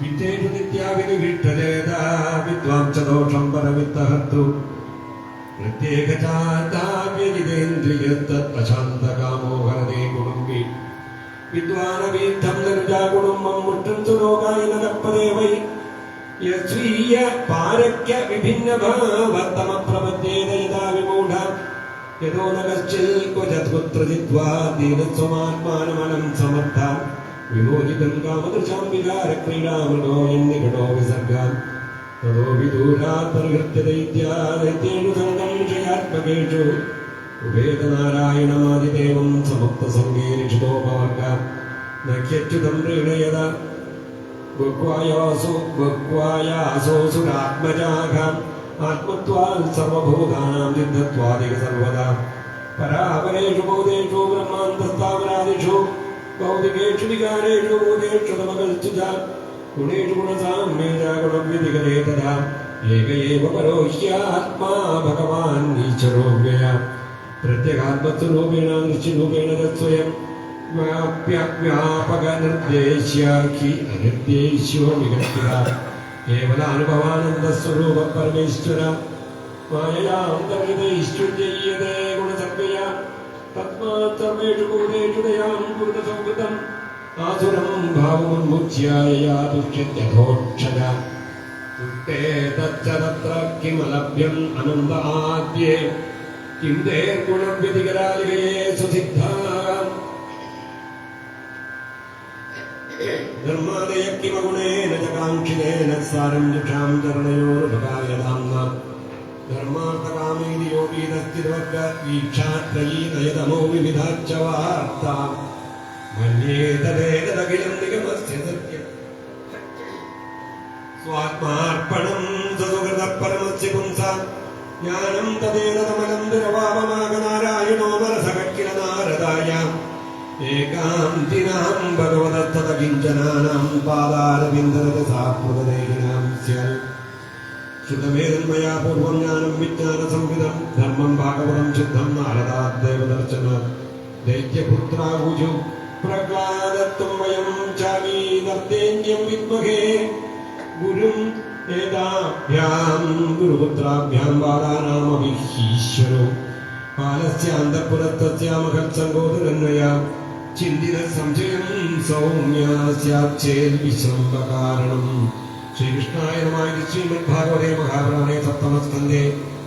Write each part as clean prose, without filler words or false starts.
വിദ്യേഷു നിത്യാവിനിവിഷ്ടജേത വിദ്വാംസദോഷം പരവിത്തഹർത്തു പ്രത്യേകചാന്താവ്യജിതേന്ദ്രിയത്തശാന്തകാമോഹരതേ കുടുംബി വിദ്വാനവീദ്ധം നനുജാകുടുംബം മുഷ്ടം സുലോകായ നകപ്പദേ Y യസ്വീയ പാരക്യ വിഭിന്നഭാവത്തമപ്രപദ്യേത യഥാ വിമൂഢ യതോ ന കശ്ചിൽ ക്വചത്കുത്രജിത്വാ ദീനസ്വമാത്മാനമനം സമർത്ഥ വിമോചിതം കാമദൃശാം വികാരക്രീഡാമൃഗോ യന്നികടോ വിസർഗാൻ തതോ വിദൂരാത് പരിഹൃത്യ ദൈത്യേഷു സംഘം വിഷയാത്മകേഷു ഉപേതനാരായണമാദിദേവം സമുക്തസംഗേ നിഷിതോപവർഗ നഖ്യച്യുതം പ്രീണയത ബഹ്വായാസോസുരാത്മജാഘാം ആത്മത്വാൽ സർവഭൂതാനാം സിദ്ധത്വാദിക സർവദാ പരാപരേഷു ബോധേഷു ബ്രഹ്മാന്തസ്ഥാവരാദിഷു ഭൗതികേഷു വികാരേഷു ഭൂതേഷു തമകൽസ്തു ച ഗുണേഷു ഗുണസാമ്യേന ഗുണവ്യതികരേ തഥാ ഏക ഏവ പരോ ഹ്യാത്മാ ഭഗവാൻ ഈശ്വരോ വ്യയ പ്രത്യഗാത്മസ്വരൂപേണ ദൃശ്യരൂപേണ സ്വയം വ്യാപകനിർദ്ദേശ്യാഖി അനിർദ്ദേശ്യോ വികൽപ്പിത കേവലാനുഭവാനന്ദസ്വരൂപ പരമേശ്വര മായയാന്തർഹിതൈശ്വര്യീയതേ ഗുണസർവ്വയാ തസ്മാത് സർവേഷു ഭൂതേഷു ദയാം കുരുത സംവൃതം ആസുരം ഭാവമുന്മുച്ച്യായ ദുഷ്യത്യധോക്ഷജ തുഷ്ടേ തच्च തത്ര കിമലഭ്യം അനന്ത ആദ്യേ കിം തേർഗുണവ്യതികരാലികയേ സുസിദ്ധാം ധർമാദയ കിമഗുണേന ച കാംക്ഷിണേന സാരം ജിക്ഷാം ചരണയോരുപകാര്യതാംന ധർമാർത്ഥകാമേതി യോഗീനസ്ഥിതവർഗ വീക്ഷാത്രയീ നയതമോ വിവിധാച്ച വാർത്ത മന്യേതദേതദഖിലം നിഗമസ്യ സത്യം സ്വാത്മാർപ്പണം സസുഹൃത പരമസ്യ പുംസാ ജ്ഞാനം തദേതമലം ദുരവാപമാകനാരായണോ നരസഖില നാരദായ ഏകാന്തിനാം ഭഗവതത്തതകിഞ്ചനാനാം പാദാരവിന്ദരജസാകൃതദേഹിനാം സ്യാൽ ശ്രുതമേതൻ മയാ പൂർവം ജ്ഞാനം വിജ്ഞാനസംവിദം ധർമ്മം ഭാഗവതം സിദ്ധം നാരദാദ്ദേവദർശന ദൈത്യപുത്രാഹുജു പ്രഹ്ലാദത്വം വയം ചാമീ നർത്തേന്യം വിദ്മഹേ ഗുരും ഏതാഭ്യാം ഗുരുപുത്രാഭ്യാം ബാലാനാമപി ഈശ്വരോ ബാലസ്യാന്തഃപുരത്തസ്യാമഹത്സംഗോതുരന്വയാ ചിന്തിത സംശയം സൗമ്യ സ്യാച്ചേൽ വിശ്രംഭകാരണം ശ്രീകൃഷ്ണായ നമഃ. ശ്രീമദ് ഭാഗവതേ മഹാപുരാണേ സപ്തമസ്കന്ധേ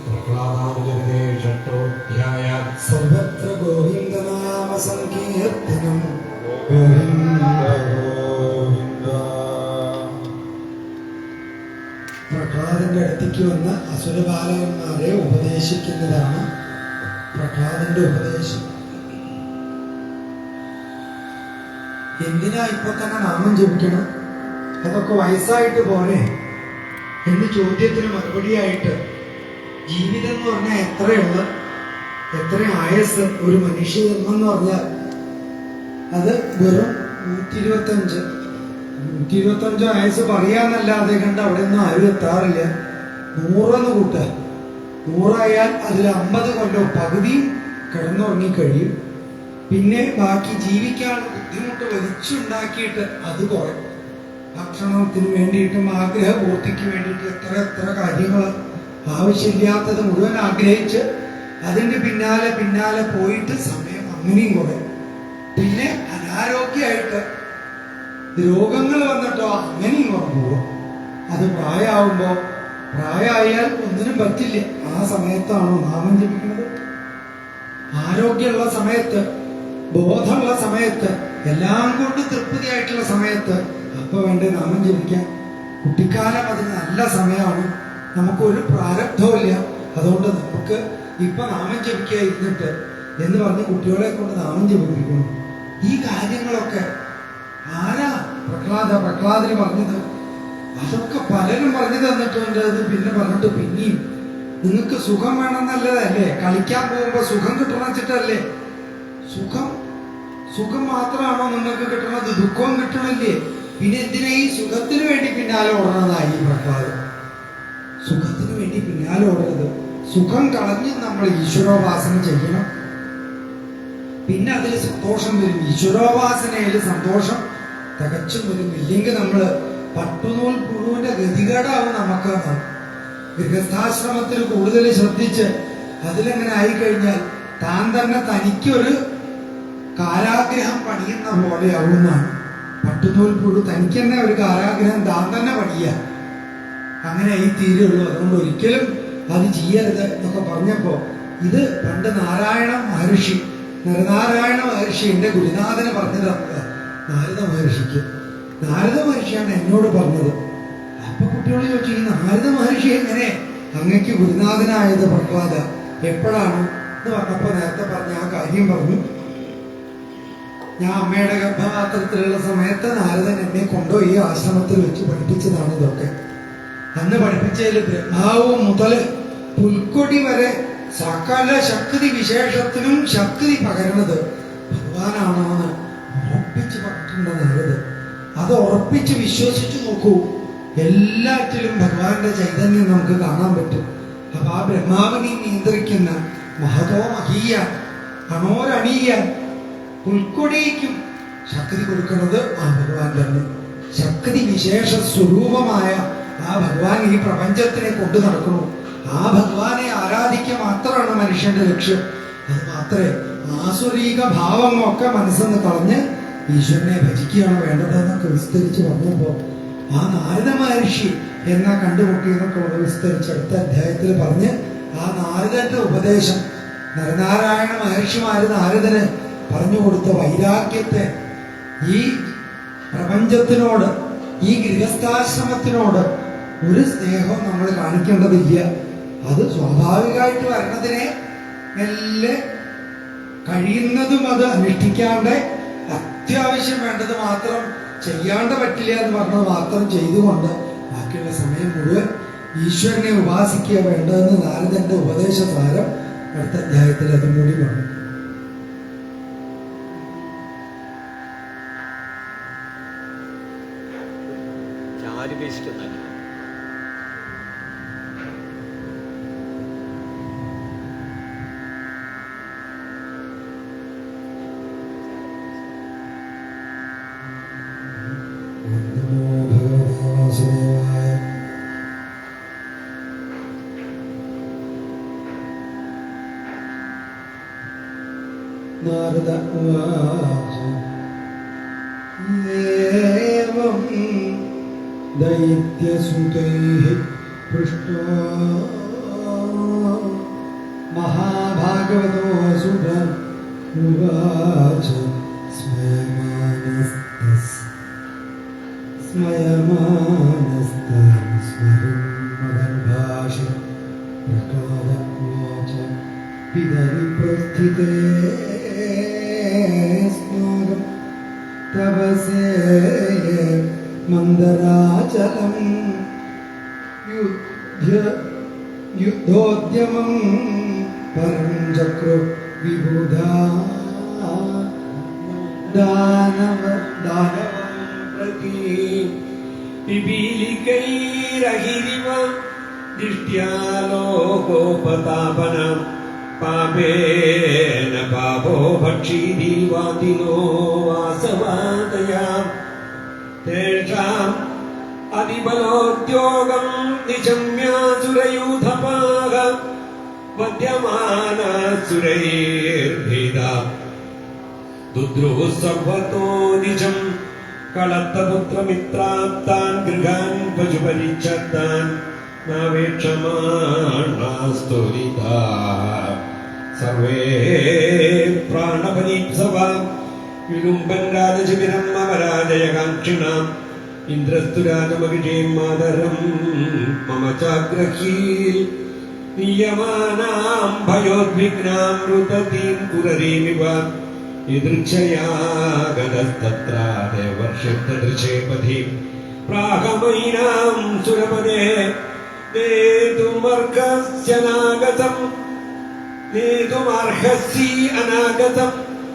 പ്രഹ്ലാദാനുചരിതേ ഷഷ്ടോധ്യായ. സർവത്ര ഗോവിന്ദനാമ സങ്കീർത്തനം ഗോവിന്ദ ഗോവിന്ദ. പ്രഹ്ലാദന്റെ അടുത്തേക്ക് വന്ന അസുരബാലകന്മാരെ ഉപദേശിക്കുന്നതാണ് പ്രഹ്ലാദന്റെ ഉപദേശം. എന്തിനാ ഇപ്പൊ തന്നെ നാമം ജപിക്കണം? അതൊക്കെ വയസ്സായിട്ട് പോരെ എന്ന് ചോദ്യത്തിന് മറുപടിയായിട്ട് ജീവിതം എന്ന് പറഞ്ഞാൽ എത്രയുള്ള എത്ര ആയസ് ഒരു മനുഷ്യ ജന്മം എന്ന് പറഞ്ഞാൽ അത് വെറും 125 ആയസ് പറയാന്നല്ലാതെ കണ്ട് അവിടെ ഒന്നും ആരും എത്താറില്ല. 100 കൂട്ടുക, 100 അതിൽ 50 കൊല്ലം പകുതി കിടന്നുറങ്ങി കഴിയും. പിന്നെ ബാക്കി ജീവിക്കാനുള്ള ബുദ്ധിമുട്ട് വലിച്ചുണ്ടാക്കിയിട്ട് അത് കുറയും. ഭക്ഷണത്തിന് വേണ്ടിയിട്ടും ആഗ്രഹപൂർത്തിക്ക് വേണ്ടിയിട്ട് എത്ര കാര്യങ്ങൾ ആവശ്യമില്ലാത്തത് മുഴുവൻ ആഗ്രഹിച്ച് അതിന്റെ പിന്നാലെ പോയിട്ട് സമയം അങ്ങനെയും കുറയും. പിന്നെ അനാരോഗ്യമായിട്ട് രോഗങ്ങൾ വന്നിട്ടോ അങ്ങനെയും കുറഞ്ഞു. അത് പ്രായമായാൽ ഒന്നിനും പറ്റില്ല. ആ സമയത്താണോ നാമം ജപിക്കുന്നത്? ആരോഗ്യമുള്ള സമയത്ത്, ബോധമുള്ള സമയത്ത്, എല്ലാം കൊണ്ട് തൃപ്തിയായിട്ടുള്ള സമയത്ത് അപ്പൊ വേണ്ടേ നാമം ജപിക്കാൻ. കുട്ടിക്കാലം അതിന് നല്ല സമയമാണ്. നമുക്കൊരു പ്രാരബ്ധമില്ല. അതുകൊണ്ട് നമുക്ക് ഇപ്പൊ നാമം ജപിക്കുക ഇരുന്നിട്ട് എന്ന് പറഞ്ഞ് കുട്ടികളെ കൊണ്ട് നാമം ജപിപ്പിക്കുന്നു. ഈ കാര്യങ്ങളൊക്കെ ആരാ പ്രഹ്ലാദിന് പറഞ്ഞത്? അതൊക്കെ പലരും പറഞ്ഞു തന്നിട്ടുണ്ട്. അത് പിന്നെ പറഞ്ഞിട്ട് പിന്നെയും നിങ്ങൾക്ക് സുഖം വേണമെന്നല്ലതല്ലേ? കളിക്കാൻ പോകുമ്പോ സുഖം കിട്ടണം വെച്ചിട്ടല്ലേ? സുഖം മാത്രമാണോ നിങ്ങൾക്ക് കിട്ടണത്? ദുഃഖവും കിട്ടണില്ലേ? പിന്നെ എന്തിനാ ഈ സുഖത്തിന് വേണ്ടി പിന്നാലെ ഓടണതായി പ്രഹ്ലാദൻ? സുഖത്തിന് വേണ്ടി പിന്നാലെ ഓടരുത്. സുഖം കളഞ്ഞ് നമ്മൾ ഈശ്വരോപാസന ചെയ്യണം. പിന്നെ അതിൽ സന്തോഷം വരും. ഈശ്വരോപാസനയിൽ സന്തോഷം തികച്ചും വരും. ഇല്ലെങ്കിൽ നമ്മള് പട്ടുനൂൽ പുഴുവിന്റെ ഗതികേടാവും നമുക്ക്. ഗൃഹസ്ഥാശ്രമത്തിൽ കൂടുതൽ ശ്രദ്ധിച്ച് അതിലെങ്ങനെ ആയിക്കഴിഞ്ഞാൽ താൻ തന്നെ തനിക്കൊരു കാരാഗ്രഹം പണിയുന്ന പോലെയാവുന്നതാണ്. പട്ടുനൂൽ പുഴു തനിക്ക് തന്നെ ഒരു കാരാഗ്രഹം താൻ തന്നെ പണിയ, അങ്ങനെ ഈ തീരുള്ളൂ. അതുകൊണ്ട് ഒരിക്കലും അത് ചെയ്യരുത് എന്നൊക്കെ പറഞ്ഞപ്പോ ഇത് പണ്ട് നാരായണ മഹർഷി, നരനാരായണ മഹർഷി എന്റെ ഗുരുനാഥന് പറഞ്ഞു തന്നത് നാരദ മഹർഷിക്ക്. നാരദ മഹർഷിയാണ് എന്നോട് പറഞ്ഞത്. അപ്പൊ കുട്ടികളോട് ചോദിച്ചു, ഈ നാരദ മഹർഷി എങ്ങനെ അങ്ങക്ക് ഗുരുനാഥനായത് പ്രഹ്ലാദ എപ്പോഴാണ് എന്ന് പറഞ്ഞപ്പോ നേരത്തെ പറഞ്ഞ ആ കാര്യം പറഞ്ഞു. ഞാൻ അമ്മയുടെ ഗർഭപാത്രത്തിലുള്ള സമയത്ത് നാരദൻ എന്നെ കൊണ്ടുപോയി ആശ്രമത്തിൽ വെച്ച് പഠിപ്പിച്ചതാണ് ഇതൊക്കെ. അന്ന് പഠിപ്പിച്ചതിൽ ബ്രഹ്മാവ് മുതൽ പുൽക്കൊടി വരെ സകല ശക്തി വിശേഷത്തിനും ശക്തി പകരുന്നത് ഭഗവാനാണോ എന്ന് ഉറപ്പിച്ച് പറഞ്ഞിട്ടുണ്ട് നാരദൻ. അത് ഉറപ്പിച്ച് വിശ്വസിച്ചു നോക്കൂ, എല്ലാറ്റിലും ഭഗവാന്റെ ചൈതന്യം നമുക്ക് കാണാൻ പറ്റും. അപ്പൊ ആ ബ്രഹ്മാവിനെ നിയന്ത്രിക്കുന്ന മഹതോ മഹീയാൻ അണോരണീയാൻ പുൽക്കൊടിക്കും ശക്തി കൊടുക്കുന്നത് ആ ഭഗവാൻ തന്നെ. ശക്തി വിശേഷ സ്വരൂപമായ ആ ഭഗവാൻ ഈ പ്രപഞ്ചത്തിനെ കൊണ്ടു നടക്കുന്നു. ആ ഭഗവാനെ ആരാധിക്കുക മാത്രമാണ് മനുഷ്യന്റെ ലക്ഷ്യം. അത് മാത്രമേ ആസുരീക ഭാവമൊക്കെ മനസ്സെന്ന് കളഞ്ഞ് ഈശ്വരനെ ഭജിക്കുകയാണ് വേണ്ടതെന്നൊക്കെ വിസ്തരിച്ച് പറഞ്ഞപ്പോ ആ നാരദ മഹർഷി എന്നാ കണ്ടുമുട്ടിയെന്നൊക്കെ ഉള്ള വിസ്തരിച്ച് അടുത്ത അധ്യായത്തിൽ പറഞ്ഞ് ആ നാരദന്റെ ഉപദേശം, നരനാരായണ മഹർഷിമാര് നാരദന് പറഞ്ഞു കൊടുത്ത വൈരാഗ്യത്തെ ഈ പ്രപഞ്ചത്തിനോട്, ഈ ഗൃഹസ്ഥാശ്രമത്തിനോട് ഒരു സ്നേഹവും നമ്മൾ കാണിക്കേണ്ടതില്ല. അത് സ്വാഭാവികമായിട്ട് വരണതിനെ എല്ലാം കഴിയുന്നതും അത് അനുഷ്ഠിക്കാണ്ട് അത്യാവശ്യം വേണ്ടത് മാത്രം ചെയ്യാണ്ട് പറ്റില്ല എന്ന് പറഞ്ഞത് മാത്രം ചെയ്തുകൊണ്ട് ബാക്കിയുള്ള സമയം മുഴുവൻ ഈശ്വരനെ ഉപാസിക്കുക വേണ്ടതെന്ന് നാരദന്റെ ഉപദേശസാരം അടുത്ത അധ്യായത്തിൽ അതും കൂടി പറഞ്ഞു. നാരദ ഏവം ദൈത്യസുതൈഃ പൃഷ്ടോ മഹാഭാഗവതോ സുര ഉവാച സ്മയമാനസ്താം സ്മരം മദർഭാഷ പ്രഹ്ലാദ ഉവാച പിതരി പ്രസ്ഥിതേ സ്നാഗം തപസേ മന്ദരാചലം യുദ്ധോദ്യമം പരം ചക്രു വിബുധാ ദാനവം പ്രതി പിപീലികൈരഹിരിവ ദിഷ്ട്യാ ലോകോപതാപനം പാപേന പാപോ ഭക്ഷീദീവാതിനോ വാസവാദയാ തേഷാം അതിബലോദ്യോഗം നിശമ്യാസുരയൂഥപാഹ വദ്യമാനാസുരൈർഭേദ ദുദ്രുഃ സർവതോ നിജം കളത്തപുത്രമിത്രാപ്താൻ ഗൃഹാൻ പശുപരിച്ഛത്താൻ നാവേക്ഷമാണാസ്തുരിതാ സർവേ പ്രാണപരീപ്സവാം വിലുംബൻ രാജശിബിരം അപരാജയകാംക്ഷിണാം ഇന്ദ്രസ്തു രാജമഹിഷീം മാതരം മമ ചാഗ്രഹീൽ നിയമാനാം ഭയോദ്വിഗ്നാം രുതതീം കുരരീമിവ യദൃച്ഛയാഗതസ്തത്ര ദേവർഷിപ്തദൃശേ പഥി പ്രാഹമൈനാം സുരപദേ നേതുമർഹസ്യനാഗതം നേതുമർഹസി അനാഗതം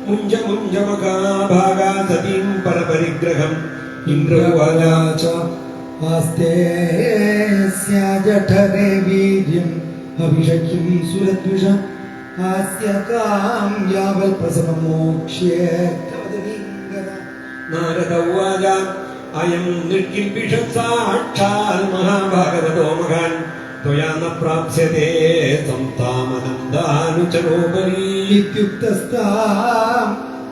മുഞ്ച മുഞ്ച മഹാഭാഗാ സതീം പരപരിഗ്രഹം ഇന്ദ്രവാച ആസ്തേ ജഠരേ വീര്യം അഭിഷക്യം സുരദ്വിഷ ആസ്യകാം യാവൽ പ്രസവമോക്ഷ്യ നാരദ ഉവാച അയം നിർക്കിൽപിഷം സാക്ഷാൽ മഹാഭാഗവതോ മഹാൻ ത്വയാ ന പ്രാപ്സ്യതേ സംതാമനന്ദാനുചരോപരി ഇത്യുക്തസ്താം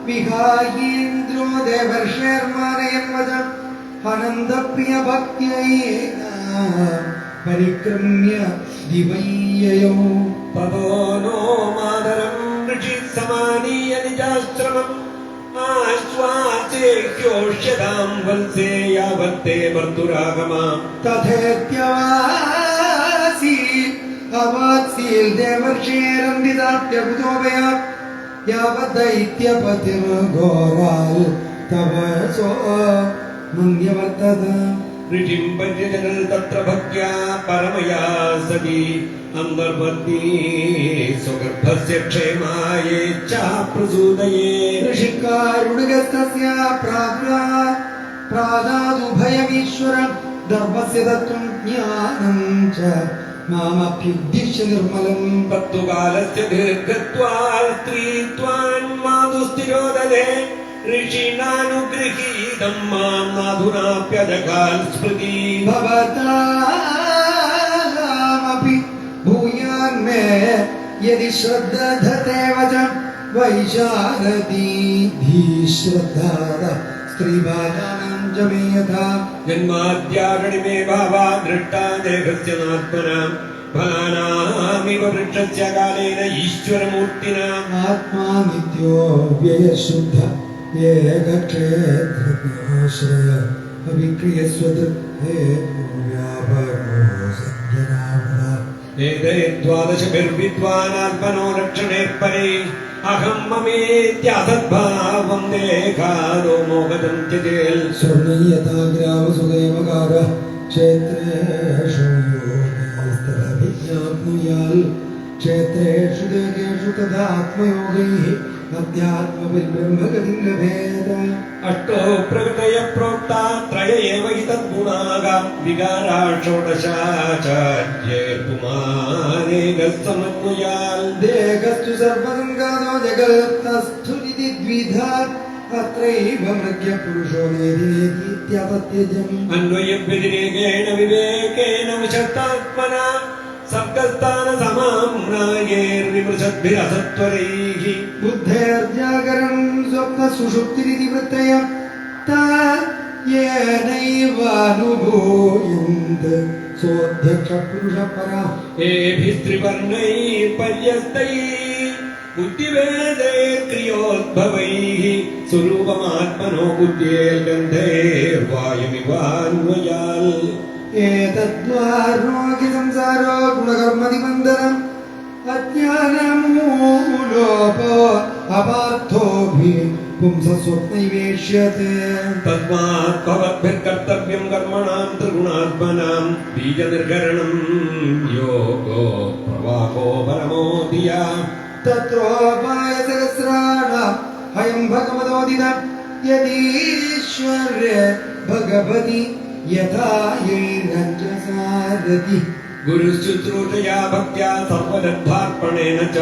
വിഹായേന്ദ്രോ ദേവർഷേർമാനയം വചം അനന്തപ്രിയ ഭക്തിയേന പരിക്രമ്യ ദിവയ്യയോ തതോ നോ മാതരം ഋഷി സമാനീയ നിജാശ്രമം ആശ്വാസേഹ്യോഷ്യതാം വത്സേ യാവത്തേ ഭർത്തുരാഗമാം തഥേത്യവാസീൽ അവാത്സീൽ ദേവർഷേരംവിദാപ്യകുതോപയാ യാവദൈത്യപതിർഘോരാൽ തപസോ മന്യവർത്തത ഋഷിം പര്യജനൽ തത്ര ഭക്ത്യാ പരമയാ സതി അന്തർവർത്തി സ്വഗർഭസ്യ ക്ഷേമായേച്ഛാ പ്രസൂതയേ ഋഷിക്കാരുണകസ്തസ്യ പ്രാദാദുഭയമീശ്വരം ധർമ്മസ്യ തത്വം ജ്ഞാനം ച മാമഭ്യുദ്ദിശ്യ നിർമ്മലം പത്തുകാലസ്യ ദീർഘത്വാൽ സ്ത്രീത്വാൻ മാതുസ്ഥിരോദലേ ഋഷിണാനുഗൃഹീതം മാം നാധുനാപ്യജകാൽ സ്മൃതി ഭവതാമപി ഭൂയാന്മേ യദി ശ്രദ്ധധത്തെ വചം വൈശാരദീ ധീശ്രദ്ധാത സ്ത്രീബാലാനാം ജമേയഥാ ജന്മാദ്യാഗണിമേ ഭാവാ ദൃഷ്ടാ ദേഹസ്യ നാത്മനാം ഫലാനാമിവ വൃക്ഷസ്യ കാലേന ഈശ്വരമൂർത്തിനാം ആത്മാ നിത്യോ വ്യയശുദ്ധ ഏകക്ഷേത്രജ്ഞാശ്രയ അവിക്രിയസ്വത് വ്യാപകോ സജ്ജനാവൃത ഏതേ ദ്വാദശഭിർവിദ്വാനാത്മനോ ലക്ഷണേർപ്പരേ അഹം മമേത്യാസദ്ഭാവം ദേഹാദോ മോഹദം ത്യജേൽ സ്വർണ്ണീയതാഗ്രാമസുദേവകാര ക്ഷേത്രേഷു യോഗേസ്തരഭിജ്ഞാപ്നുയാൽ ക്ഷേത്രേഷു ദേഹേഷു തഥാത്മയോഗൈഃ അധ്യാത്മവിൽബ്രഹ്മഗതിം ലഭേത അഷ്ടോ പ്രകൃതയ പ്രോക്താ ത്രയ ഏവ ഹി തദ്ഗുണാകാം വികാരാ ഷോഡശാചാര്യേ പുമാനേകഃ സമന്വയാൽ ദേഹസ്തു സർവസംഗാതോ ജഗത്തസ്ഥുരിതി ദ്വിധാ അത്രൈവ മൃഗ്യപുരുഷോ നേതിനേതീത്യപത്യജം അന്വയവ്യതിരേകേണ വിവേകേന വിശത്താത്മനാ സർഗസ്ഥാന സമാമ്നായേർവിമൃശദ്ഭിരസത്വരൈഃ ബുദ്ധേർജാഗരം സ്വപ്ന സുഷുപ്തിരിതി വൃത്തയ യേനൈവാനുഭൂയന്ത് സോധ്യക്ഷ പുരുഷപരാ ഏഭിസ്ത്രിവർണൈർപര്യസ്തൈः ബുദ്ധിവേദൈർക്രിയോദ്ഭവൈः സ്വരൂപമാത്മനോ ബുദ്ധ്യേൽ ഗന്ധൈർവായുമിവാന്വയാൽ ഏതദ്വാരോഗ്യ സംസാരോ ഗുണകർമ്മനിബന്ധനം അജ്ഞാനമൂലോപോ അപാർത്ഥോഭി പുംസസ്വപ്നൈവേഷ്യത്തെ തസ്മാത് ഭവദ്ഭിർകർത്തവ്യം കർമ്മണാം ത്രിഗുണാത്മനാം ബീജനിർഹരണം യോഗോ പ്രവാഹോ പരമോ ധിയാ തത്രോപായ സഹസ്രാണാം അയം ഭഗവതോദിതം യദീശ്വര്യ ഭഗവതി യഥാ യൈരഞ്ജസാരതി ഗുരുശുശ്രൂഷയാ ഭക്ത്യാ സർവലബ്ധാർപ്പണേന ച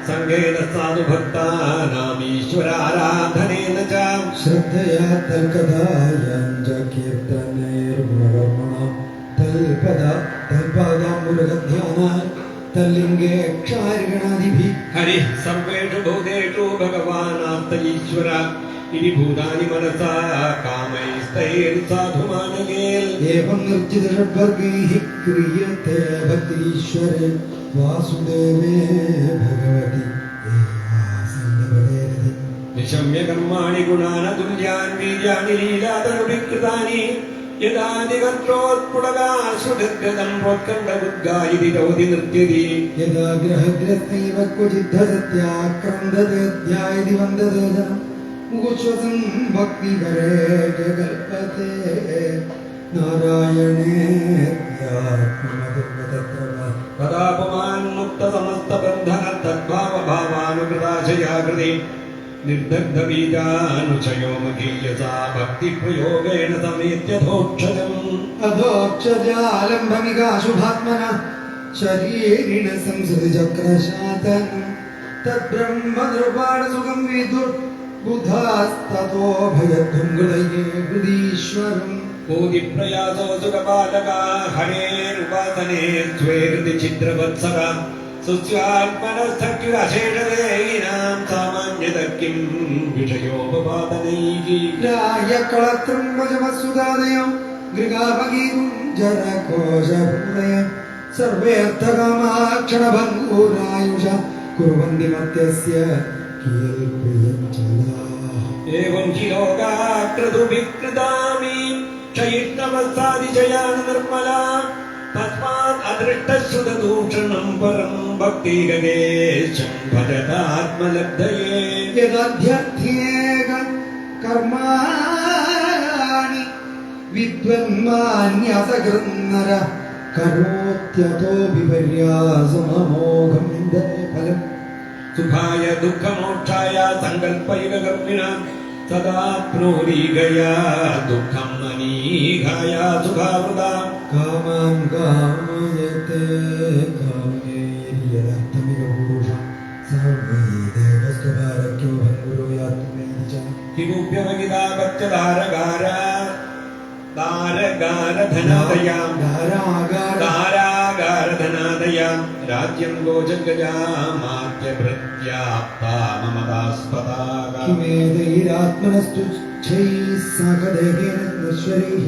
സംഘേന സാധുഭക്താനാമീശ്വരാരാധനേന ച ശ്രദ്ധയാ തൽകഥായാഞ്ച കീർത്തനൈർഗുണകർമ്മണ തൽപദാംബുലധ്യാനാൻ തല്ലിംഗേ ക്ഷാരിഗണാദിഭി ഹരി സർവേഷു ഭൂതേഷു ഭഗവാനാർത്ത ഈശ്വര ഇനി ഭൂതാനി മനസാ കാമൈസ്തൈർസാധുമാനകേൽ ഏവം നിർജിത ഷഡ്വർഗൈഃ ക്രിയത്തെ ഭക്തീശ്വരേ വാസുദേവേ ഭഗവതി ദേവാസന്ദപദേരതി നിശമ്യ കർമാണി ഗുണാനതുല്യാൻ വീര്യാണി ലീലാതനുവികൃതാനി യഥാനികത്രോത്പുടകാശുഗദ്ഗതം പ്രോത്കണ്ഠഗുദ്ഗായിതി രൗതി നൃത്യതി യഥാ ഗ്രഹഗ്രസ്തൈവ ക്വചിദ്ധസത്യാക്രന്ദതേധ്യായതി വന്ദതേ ജനം മുകുശ്വസം ഭക്തികരേ കൽപ്പത്തെ നാരായണേത്യാത്മമതിർവതത്രവ തഥാപമാൻ മുക്ത സമസ്ത ബന്ധന തദ്ഭാവഭാവാനുകൃതാശയാകൃതി നിർദഗ്ധബീജാനുചയോ മഖീയസാ ഭക്തിപ്രയോഗേണ സമേത്യധോക്ഷജം അധോക്ഷജാലംബമികാശുഭാത്മന ശരീരിണ സംസൃതിചക്രശാതനം തദ്ബ്രഹ്മനിർവാണ സുഖം വിദുർ ബുധാസ്തതോ ഭയത്വം ഹൃദയേ ഹൃദീശ്വരം ഭൂതിപ്രയാസോ സുഖപാലകാ ഹരേരുപാസനേ സ്വേഹൃതി ചിത്രവത്സക സുസ്യാത്മനസ്ഥക്തിരശേഷദേഹിനാം സാമാന്യതക്കിം വിഷയോപപാദനൈः രായകളത്രം വജമസുദാദയം ഗൃഹാപഗീതും ജരകോശഭൂതയം സർവേർത്ഥകാമാക്ഷണഭംഗൂരായുഷ കുർവന്തി മത്യസ്യ കിയൽപ്രിയം ചലാഃ ഏവം ഹി ലോകാകൃതുവികൃതാമി ക്ഷയിഷ്ണവസ്ഥാദിജയാൻ നിർമ്മല തസ്മാത് അദൃഷ്ടശ്രുതദൂഷണം പരം ഭക്തിഗണേശം ഭജതാത്മലബ്ധയേ യദധ്യർത്ഥ്യേക കർമാണി വിദ്വന്മാന്യസകൃന്നര കരോത്യതോ വിപര്യാസമമോഘം വിന്ദത്തെ ഫലം സുഖായ ദുഃഖമോക്ഷായ സങ്കല്പയുഗകർമ്മിണ സദാപ്നോരീഗയാ ദുഃഖം അനീഘായ സുഖാവൃത കാമാൻ കാമയത്തെ കാമേര്യർത്ഥമിക പുരുഷ സർവൈ ദേവസ്തുഭാരക്യോ ഭംഗുരോ യാത്മേതി കിമുപ്യവഗിതാഗത്യധാരകാര ധാരകാരധനാദയാം ധാരാകാരധനാദയാം രാജ്യം ഗോജഗജാമാത്യഭൃത്യാപ്താ മമദാസ്പദാക കിമേതൈരാത്മനസ്തു സഹദേഹേന നശ്വരൈഃ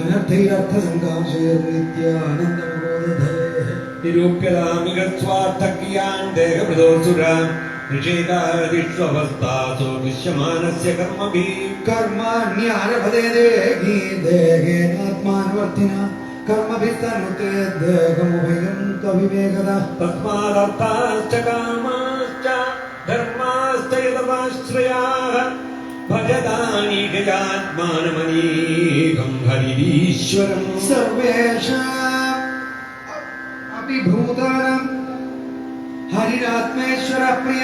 അനർത്ഥൈരർത്ഥസംഗാംശയോർനിത്യാനന്ദമോദധേഃ നിരൂപ്യതാമികസ്വാർത്ഥക്രിയാൻ ദേഹമൃതോസുര നിഷേകാദിഷ്വവസ്ഥാസോ ദൃശ്യമാനസ്യ കർമ്മഭിः കർമാണ്യാരഭതേ ദേഹി ദേഹേനാത്മാനുവർത്തിന കർമ്മഭിസ്തനുതേ ദേഹമുഭയം ത്വവിവേകത തസ്മാദർത്ഥാശ്ച കാമാശ്ച ധർമാശ്ച യതമാശ്രയാഃ ഭജതാനി ഗജാത്മാനമനീകം ഹരിരീശ്വരം സർവേഷാം അഭിഭൂതാനാം ഹരിരാത്മേശ്വര പ്രിയ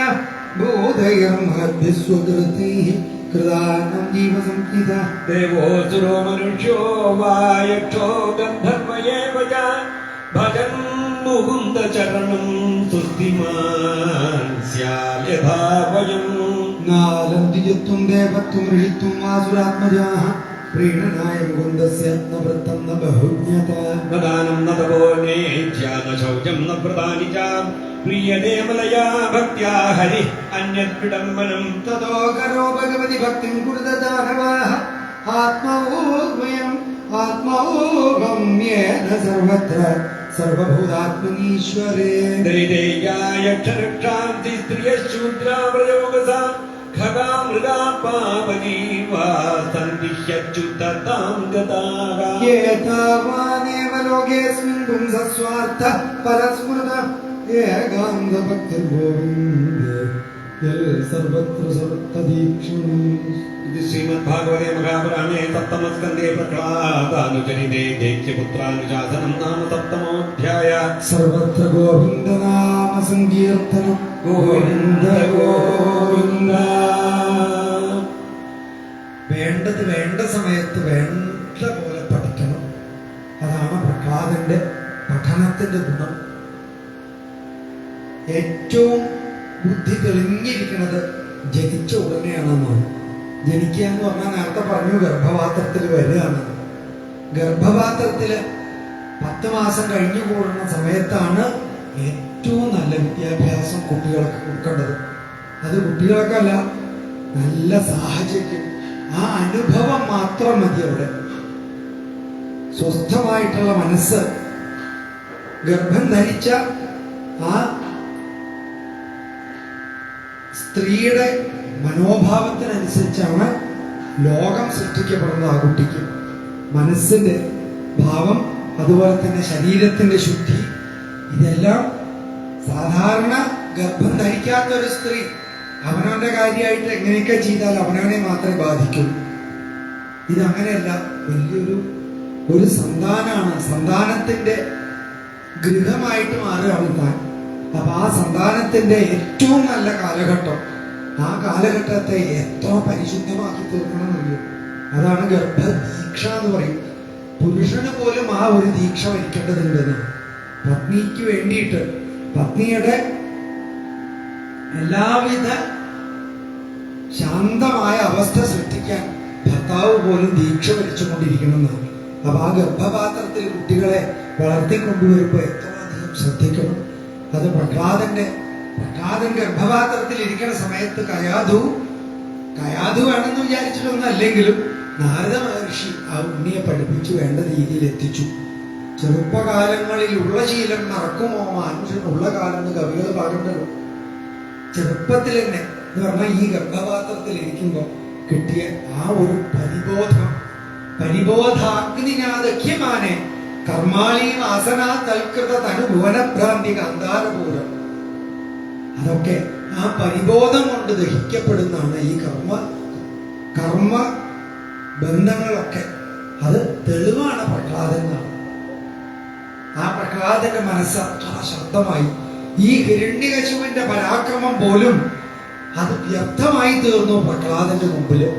ബോധയർമഹദ്വിസ്വകൃതിഃ കൃതാനം ജീവസംഹിത ദേവോസുരോ മനുഷ്യോ വായക്ഷോ ഗന്ധർവയേവ ച ഭജൻ മുകുന്ദചരണം സുസ്ഥിമാൻ സ്യാൽ യഥാ വയം നാലം ദ്വിജത്വം ദേവത്വം ഋഷിത്വം ആസുരാത്മജാഃ പ്രീണനായ മുകുന്ദസ്യ ന വൃത്തം ന ബഹുജ്ഞത നദാനം ന തപോ നേജ്യ ന ശൗചം ന വ്രതാനി ച പ്രിയതേ മലയാ ഭക്ത്യാ ഹരി അന്യത് വിഡംബനം തതോ കരോ ഭഗവതി ഭക്തിം കുരുത ദാനവാഃ ആത്മവോഗ്മയം ആത്മവോഗമ്യേന സർവത്ര സർവഭൂതാത്മനീശ്വരേ ദൈതേയായക്ഷരക്ഷാന്തി സ്ത്രിയശൂദ്രാവ്രയോഗസ ഖഗാ മൃഗാ പാവകീ വാ സന്ദിഹ്യച്യുതാം ഗതാഃ ഏതാവാനേവ ലോകേസ്മിൻ പുംസസ്വാർത്ഥ പരസ്മൃത ഏകാന്തഭക്തിർഗോവിന്ദേ യൽ സർവത്ര സർവതദീക്ഷണം ഇത് ശ്രീമദ്ഭാഗവതേ മഹാപുരാണേ സപ്തമസ്കന്ധേ പ്രഹ്ലാദാനുചരിതേ ദൈത്യപുത്രാനുശാസനം നാമ സപ്തമോധ്യായ സർവത്ര ഗോവിന്ദനാമ സങ്കീർത്തനം ഗോവിന്ദ ഗോവിന്ദ. വേണ്ടത് വേണ്ട സമയത്ത് വേണ്ട പോലെ പഠിക്കണം. അതാണ് പ്രഹ്ലാദന്റെ പഠനത്തിന്റെ ഗുണം. ഏറ്റവും ബുദ്ധി തെളിഞ്ഞിരിക്കുന്നത് ജനിച്ച ഉടനെയാണെന്നാണ്. ജനിക്കുക എന്ന് പറഞ്ഞാൽ നേരത്തെ പറഞ്ഞു ഗർഭപാത്രത്തിൽ വരികയാണ്. ഗർഭപാത്രത്തില് 10 മാസം കഴിഞ്ഞു കൂടുന്ന സമയത്താണ് ഏറ്റവും നല്ല വിദ്യാഭ്യാസം കുട്ടികൾക്ക് കൊടുക്കേണ്ടത്. അത് കുട്ടികൾക്കല്ല, നല്ല സാഹചര്യം, ആ അനുഭവം മാത്രം മതി. അവിടെ സ്വസ്ഥമായിട്ടുള്ള മനസ്സ്, ഗർഭം ധരിച്ച ആ സ്ത്രീയുടെ മനോഭാവത്തിനനുസരിച്ചാണ് ലോകം സൃഷ്ടിക്കപ്പെടുന്നത്. ആ കുട്ടിക്ക് മനസ്സിന്റെ ഭാവം, അതുപോലെ തന്നെ ശരീരത്തിന്റെ ശുദ്ധി, ഇതെല്ലാം സാധാരണ ഗർഭം ധരിക്കാത്ത ഒരു സ്ത്രീ അവനവന്റെ കാര്യമായിട്ട് എങ്ങനെയൊക്കെ ചെയ്താൽ അവനവനെ മാത്രമേ ബാധിക്കൂ. ഇതങ്ങനെയല്ല, ഒരു സന്താനാണ്, സന്താനത്തിന്റെ ഗൃഹമായിട്ട് മാറുകയാണ് താൻ. അപ്പൊ ആ സന്താനത്തിന്റെ ഏറ്റവും നല്ല കാലഘട്ടം, ആ കാലഘട്ടത്തെ എത്ര പരിശുദ്ധമാക്കി തീർക്കണം എന്നറിയോ? അതാണ് ഗർഭദീക്ഷ എന്ന് പറയും. പുരുഷന് പോലും ആ ഒരു ദീക്ഷ വരിക്കേണ്ടതുണ്ടെന്ന്. പത്നിക്ക് വേണ്ടിയിട്ട്, പത്നിയുടെ എല്ലാവിധ ശാന്തമായ അവസ്ഥ സൃഷ്ടിക്കാൻ ഭർത്താവ് പോലും ദീക്ഷ വലിച്ചുകൊണ്ടിരിക്കണമെന്നാണ്. അപ്പൊ ആ ഗർഭപാത്രത്തിൽ കുട്ടികളെ വളർത്തിക്കൊണ്ടുവരുമ്പോൾ എത്രയധികം ശ്രദ്ധിക്കണം. അത് പ്രഹ്ലാദൻ ഗർഭപാത്രത്തിൽ ഇരിക്കുന്ന സമയത്ത് കയാധു വേണമെന്ന് വിചാരിച്ചിട്ടൊന്നും അല്ലെങ്കിലും നാരദ മഹർഷി ആ ഉണ്ണിയെ പഠിപ്പിച്ചു വേണ്ട രീതിയിൽ എത്തിച്ചു. ചെറുപ്പകാലങ്ങളിൽ ഉള്ള ശീലം മറക്കുമോ മനുഷ്യനുള്ള കാലം എന്ന് കവികൾ പാടുണ്ടല്ലോ. ചെറുപ്പത്തിൽ തന്നെ എന്ന് പറഞ്ഞാൽ ഈ ഗർഭപാത്രത്തിൽ ഇരിക്കുമ്പോൾ കിട്ടിയ ആ ഒരു പരിബോധാഗ്നിനാദഖ്യമാനെ കർമാളി വാസനാ തൽകൃത തനുഭുവനഭ്രാന്തി ഗന്ധാരപൂരം. അതൊക്കെ ആ പരിബോധം കൊണ്ട് ദഹിക്കപ്പെടുന്നതാണ് ഈ കർമ്മ ബന്ധങ്ങളൊക്കെ. അത് തെളിവാണ് പ്രഹ്ലാദൻ എന്നാണ്. ആ പ്രഹ്ലാദന്റെ മനസ്സ് അത്ര ശബ്ദമായി. ഈ ഹിരണ്യകശുവിന്റെ പരാക്രമം പോലും അത് വ്യർത്ഥമായി തീർന്നു പ്രഹ്ലാദന്റെ മുമ്പില്.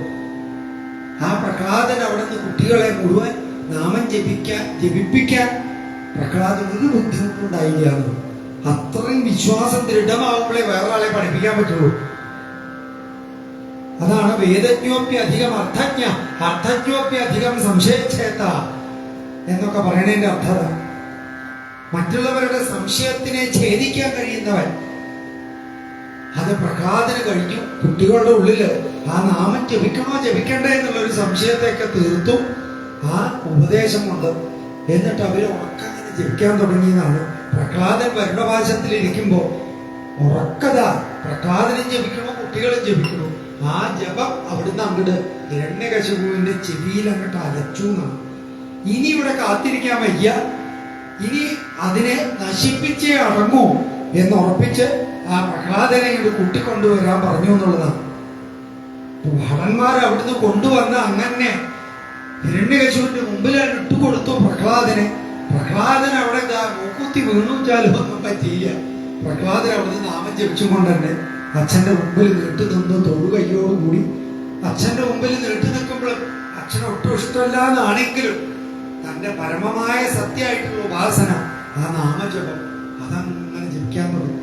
ആ പ്രഹ്ലാദൻ അവിടെ നിന്ന് കുട്ടികളെ മുഴുവൻ നാമം ജപിപ്പിക്കാൻ പ്രഹ്ലാദൻ ഒരു ബുദ്ധിമുട്ടുണ്ടായില്ല. അത്രയും വിശ്വാസം ദൃഢമാവുമ്പോഴേ വേറെ ആളെ പഠിപ്പിക്കാൻ പറ്റുള്ളൂ. അതാണ് വേദജ്ഞോപ്യധികം അർത്ഥജ്ഞോപ്യധികം സംശയച്ഛേത്ത എന്നൊക്കെ പറയണതിന്റെ അർത്ഥത. മറ്റുള്ളവരുടെ സംശയത്തിനെ ഛേദിക്കാൻ കഴിയുന്നവൻ. അത് പ്രഹ്ലാദന് കഴിഞ്ഞു. കുട്ടികളുടെ ഉള്ളില് ആ നാമം ജപിക്കണോ ജപിക്കണ്ടേ എന്നുള്ളൊരു സംശയത്തെയൊക്കെ തീർത്തു ആ ഉപദേശം കൊണ്ട്. എന്നിട്ട് അവര് ഉറക്കങ്ങനെ ജപിക്കാൻ തുടങ്ങിയതാണ്. പ്രഹ്ലാദൻ വരുണപാശത്തിൽ ഇരിക്കുമ്പോ ഉറക്കതാ പ്രഹ്ലാദനും ജപിക്കണോ കുട്ടികളും ജപിക്കണോ. ആ ജപം അവിടുന്ന് അങ്ങോട്ട് ഹിരണ്യകശിപുവിന്റെ ചെവിയിൽ അങ്ങോട്ട് അലച്ചു എന്നാണ്. ഇനി ഇവിടെ കാത്തിരിക്കാൻ വയ്യ, ഇനി അതിനെ നശിപ്പിച്ചേ അടങ്ങൂ എന്നുറപ്പിച്ച് ആ പ്രഹ്ലാദനെ ഇവിടെ കൂട്ടിക്കൊണ്ടുവരാൻ പറഞ്ഞു എന്നുള്ളതാണ്. ഭടന്മാർ അവിടുന്ന് കൊണ്ടുവന്ന് അങ്ങനെ ഹിരണ്യകശിപുവിന്റെ മുമ്പിലാണ് ഇട്ടുകൊടുത്തു പ്രഹ്ലാദനെ. പ്രഹ്ലാദൻ അവിടെ മൂക്കുത്തി വീണുച്ചാലും ഒന്നും പറ്റിയില്ല. പ്രഹ്ലാദൻ അവിടുന്ന് നാമം ജപിച്ചുകൊണ്ട് തന്നെ അച്ഛന്റെ മുമ്പിൽ നീട്ടു നിന്ന് തൊഴുകയ്യോടുകൂടി അച്ഛന്റെ മുമ്പിൽ നീട്ടു നിൽക്കുമ്പോഴും അച്ഛന് ഒട്ടും ഇഷ്ടമല്ല എന്നാണെങ്കിലും തന്റെ പരമമായ സത്യമായിട്ടുള്ള ഉപാസന ആ നാമജപം അതങ്ങനെ ജപിക്കാൻ തുടങ്ങി.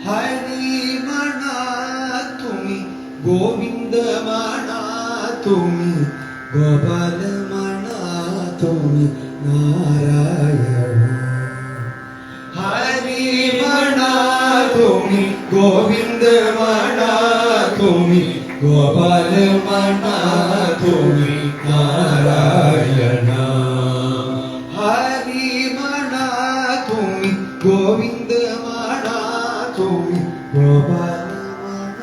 ഹരിമണ തുമി ഗോവിന്ദമണ തുമി ഗോപാലമണ തുമി നാരായണ. ഹരിമണ തുമി ഗോവിന്ദമണ തുമി ഗോപാലമണ തുമി നാരായണ. ഹരിമണ തുമി ഗോവിന്ദമണ തുമി ഗോപാലമണ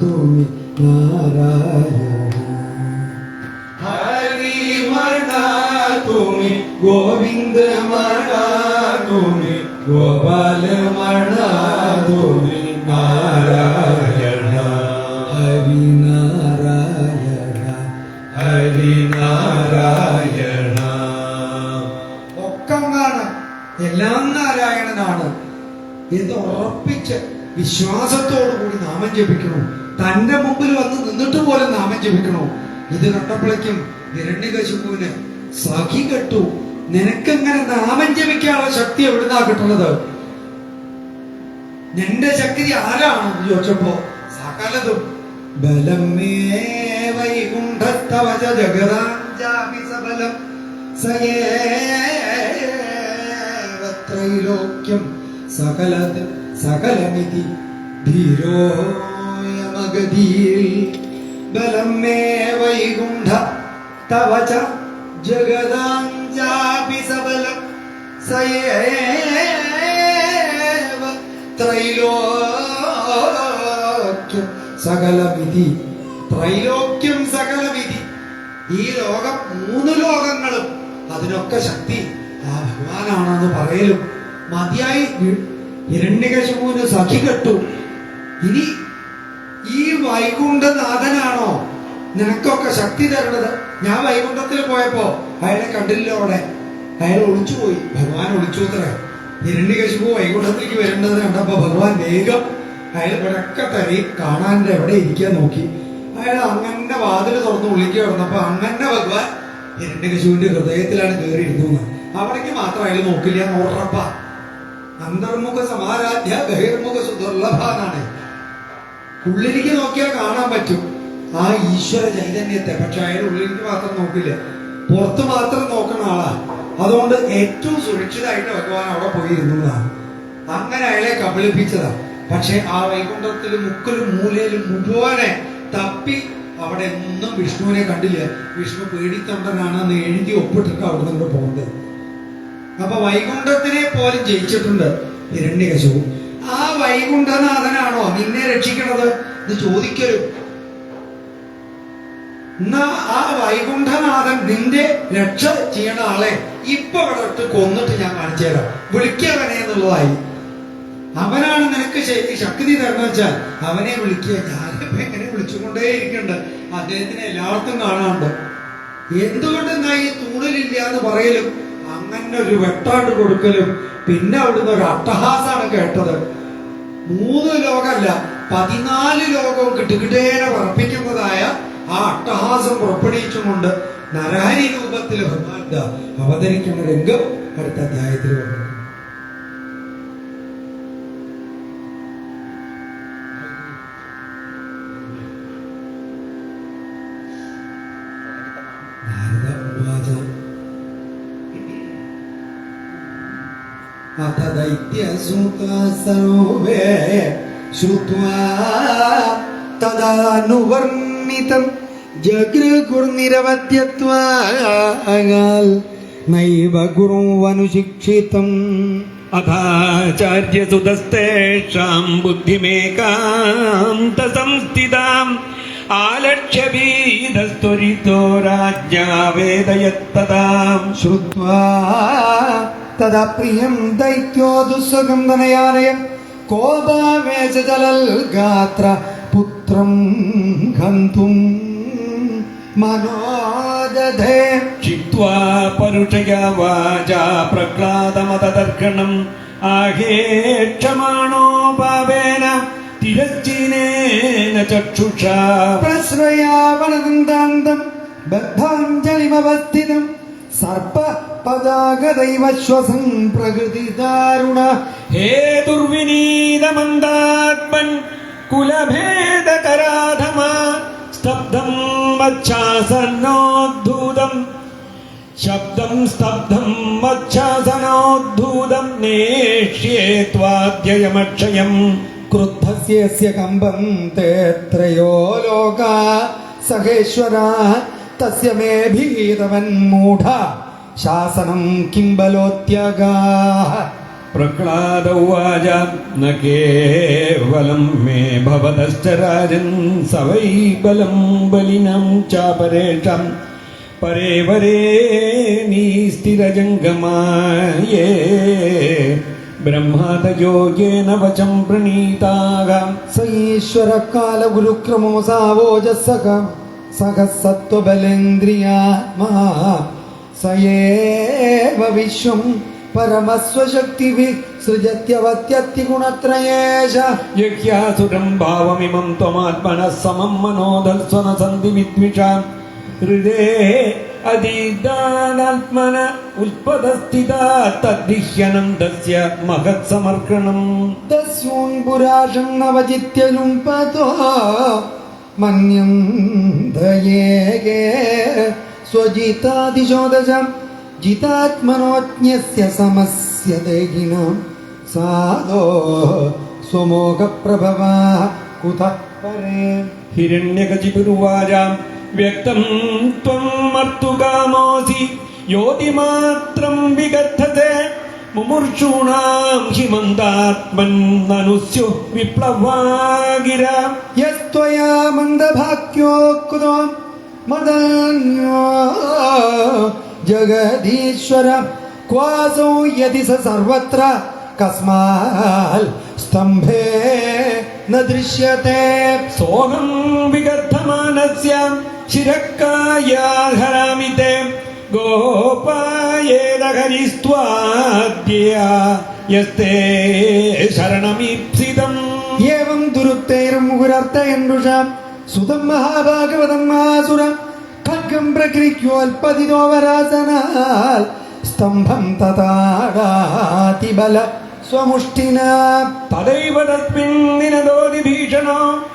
തുമി നാരായണ. ഹരിമണ തുമി ഗോവിന്ദമണ തുമി ഗോപാലമണ തുമി നാരായണ. ഹരിനാരായണ ഹരിനാരായണ. ഒക്കമാണ്, എല്ലാം നാരായണനാണ് എന്ന് ഉറപ്പിച്ച് വിശ്വാസത്തോടുകൂടി നാമം ജപിക്കണു. തന്റെ മുമ്പിൽ വന്ന് നിന്നിട്ട് പോലും നാമം ജപിക്കണു. ഇത് കണ്ടപ്പോഴേക്കും ഹിരണ്യകശിപുവിന് സഖി കെട്ടു. നിനക്കെങ്ങനെ നാമം ജപിക്കാനുള്ള ശക്തി എവിടുന്നാ കിട്ടുന്നത്? നിന്റെ ശക്തി ആരാണെന്ന് ചോദിച്ചപ്പോ സകലതും ബലമേ വൈകുണ്ഠസ്തവച ജഗദാഞ്ജാപി സബലം സയേവത്രൈലോക്യം സകലമിതി ധീരോയമഗതിയിൽ. ബലം മേ വൈകുണ്ഠ തവച ജഗദാഞ്ജാപി സബലം സയേവ ത്രൈലോക്യം സകലവിധി. ത്രൈലോക്യം സകലവിധി. ഈ ലോകം, 3 ലോകങ്ങളും അതിനൊക്കെ ശക്തി ആ ഭഗവാനാണെന്ന് പറയലും മതിയായി. ഹിരണ്യകശിപുവിന് സഖി കെട്ടു. ഇനി ഈ വൈകുണ്ഠനാഥനാണോ നിനക്കൊക്കെ ശക്തി തരുന്നത്? ഞാൻ വൈകുണ്ഠത്തിൽ പോയപ്പോ അയാളെ കണ്ടില്ല. അവിടെ അയാൾ ഒളിച്ചുപോയി. ഭഗവാൻ ഒളിച്ചു അത്രേ. ഹിരണ്യകശിപു വൈകുണ്ഠത്തിലേക്ക് വരുന്നത് കണ്ടപ്പോ ഭഗവാൻ വേഗം അയാൾ ഇവിടെയൊക്കെ തരി കാണാൻ എവിടെ ഇരിക്കാൻ നോക്കി. അയാൾ അങ്ങനെ വാതിൽ തുറന്ന് ഉള്ളിക്ക് കിടന്നപ്പോ അങ്ങനെ ഭഗവാൻ ഹിരണ്യകശിപുവിന്റെ ഹൃദയത്തിലാണ് കയറിയിരുന്നത്. അവിടേക്ക് മാത്രം അയാൾ നോക്കില്ല എന്ന് ഉറപ്പാ. അന്തർമുഖ സമാരാധ്യ ബഹിർമുഖ സുദുർലഭ എന്നാണ്. ഉള്ളിലേക്ക് നോക്കിയാൽ കാണാൻ പറ്റും ആ ഈശ്വര ചൈതന്യത്തെ. പക്ഷെ അയാൾ ഉള്ളിലേക്ക് മാത്രം നോക്കില്ല, പുറത്ത് മാത്രം നോക്കുന്ന ആളാ. അതുകൊണ്ട് ഏറ്റവും സുരക്ഷിതമായിട്ട് ഭഗവാൻ അവിടെ പോയിരുന്നതാണ്. അങ്ങനെ അയാളെ കബളിപ്പിച്ചതാ. പക്ഷെ ആ വൈകുണ്ഠത്തിലും മുക്കിലും മൂലയിലും മുഴുവനെ തപ്പി അവിടെ ഒന്നും വിഷ്ണുവിനെ കണ്ടില്ല. വിഷ്ണു പേടിത്തൊണ്ടനാണെന്ന് എഴുതി ഒപ്പിട്ടിട്ട് അവിടെ നിന്ന് പോകുന്നത്. അപ്പൊ വൈകുണ്ഠത്തിനെ പോലും ജയിച്ചിട്ടുണ്ട് ഹിരണ്യകശിപു. ആ വൈകുണ്ഠനാഥനാണോ നിന്നെ രക്ഷിക്കണത് എന്ന് ചോദിക്കലും. എന്നാ ആ വൈകുണ്ഠനാഥൻ നിന്റെ രക്ഷ ചെയ്യണ ആളെ ഇപ്പൊ അവിടെ ഇട്ട് കൊന്നിട്ട് ഞാൻ കാണിച്ചു തരാം, വിളിക്കവനെ എന്നുള്ളതായി. അവനാണ് നിനക്ക് ശക്തി തരണം വെച്ചാൽ അവനെ വിളിക്കുക. ഞാനിപ്പോ എങ്ങനെ വിളിച്ചുകൊണ്ടേ ഇരിക്കണ്ട്, അദ്ദേഹത്തിനെ എല്ലാവർക്കും കാണാണ്ട്. എന്തുകൊണ്ടെന്നാ ഈ തൂണിലില്ല എന്ന് പറയലും അങ്ങനെ ഒരു വെട്ടാണ്ട് കൊടുക്കലും. പിന്നെ അവിടുന്ന് ഒരു അട്ടഹാസാണ് കേട്ടത്. 3 ലോകമല്ല 14 ലോകവും കിട്ടുകിട്ടേനെ വർപ്പിക്കുന്നതായ ആ അട്ടഹാസം പുറപ്പെടുവിച്ചുകൊണ്ട് നരഹരി രൂപത്തിൽ ഭഗവാൻ അവതരിക്കുന്ന രംഗം അടുത്ത അധ്യായത്തിൽ വന്നു. അഥ ദൈത്യസൂതാ സർവേ ശ്രുത്വാ തദാനുവർണിതം ജഗൃഗുർനിരവധ്യത്വാൽ നൈവ ഗുരുവനുശിക്ഷിതം. അഥാചാര്യസുതസ്തേഷാം ബുദ്ധിമേകാം തസംസ്ഥിതാം ആലക്ഷ്യഭീതസ്ത്വരിതോ രാജ്ഞാവേദയത്തതാം. ശ്രുത്വാ തദാ പ്രിയം ദൈത്യോ ദുസ്സഹം ധനയാനയ കോപാവേശജലൽ ഗാത്ര പുത്രം ഹന്തും മനോദധേ. ക്ഷിപ്ത്വാ പരുഷയാ വാചാ പ്രഹ്ലാദമതദർക്കണം ആഹേക്ഷമാണോ പാവേന തിരശ്ചീനേന ചക്ഷുഷാ. പ്രശ്രയാവനദന്താന്തം ബദ്ധാഞ്ജലിമവസ്ഥിതം സർപ്പ പദാഗദൈവശ്വസം പ്രകൃതി ദാരുണ. ഹേ ദുർവിനീതമന്ദാത്മൻ കുലഭേദകരാധമ സ്തബ്ധം വച്ഛാസനോദ്ധൂതം ശബ്ദം സ്തബ്ധം വച്ഛാസനോദ്ധൂതം നേഷ്യേ ത്വാദ്യയമക്ഷയം. ക്രുദ്ധസ്യ കമ്പം തേ ത്രയോ ലോകാ സഹേശ്വരാ തസ്യ മേ ഭീതവൻ മൂഢ ശാസനം കിം ബലോത്യഗാഃ. പ്രഹ്ലാദ ഉവാച ന കേവലം മേ ഭവതശ്ച രാജൻ സ വൈ ബലം ബലിനം ചാപരേഷാം പരേ വരേ നീ സ്ഥിരജംഗമായേ ബ്രഹ്മാദയോഗേന വചം പ്രണീതാഃ. സ ഈശ്വര കാല ഗുരുക്രമോ സാവോജസ്സക സഹസത്വബലേന്ദ്രിയാത്മാ സയേവ വിശ്വം പരമസ്വശക്തി വിസൃജത്യവത്യത്തിഗുണത്രയേശ. യഹ്യാസുരം ഭാവമിമം ത്വമാത്മനഃ സമം മനോധൽസ്വന സന്ധി വിദ്വിഷാം ഹൃദേ അതീതാനാത്മന ഉൽപദസ്ഥിതാ തദ്ദിഹ്യനന്ദസ്യ മഹത്സമർക്കണം. തസ്യൂൻ പുരാശം നവചിത്യലുംപതോ മന്യന്തയേകേ സ്വജിതാദിശോദശം ജിതാത്മനോജ്ഞസ്യ സമസ്യ ദേഹിനാം സാധോ സ്വമോഹപ്രഭവാ കുതഃ പരേ. ഹിരണ്യകശിപുരുവാച വ്യക്തം ത്വം മർത്തുകാമോസി യോതിമാത്രം വിഗദ്ധത്തെ മുമുർഷൂണാം ഹിമന്താത്മൻ നനുസ്യു വിപ്ലവാഗിര. യസ്ത്വയാ മന്ദഭാഗ്യോ കുതോ മദന്യോ ജഗദീശ്വര ക്വാസോ യതി സ സർവത്ര കസ്മാൽ സ്തംഭേ ന ദൃശ്യത്തെ. സോഹം വിഗദ്ധമാനസ്യ ശിരക്കായാഹരാമി തേ ഗോപായേദഹരിസ്ത്വാദ്യ യസ്തേ ശരണമീപ്സിതം. ഏവം ദുരുക്തൈർമുഹുരർത്ഥയന്നുഷാം സുതം മഹാഭാഗവതം ആസുരം ഖഡ്ഗം പ്രകൃത്യോൽപതിതോവരാസനാൽ സ്തംഭം തഥാടാതിബല സ്വമുഷ്ടിന. തദൈവ തസ്മിൻ നിനദോതി ഭീഷണോ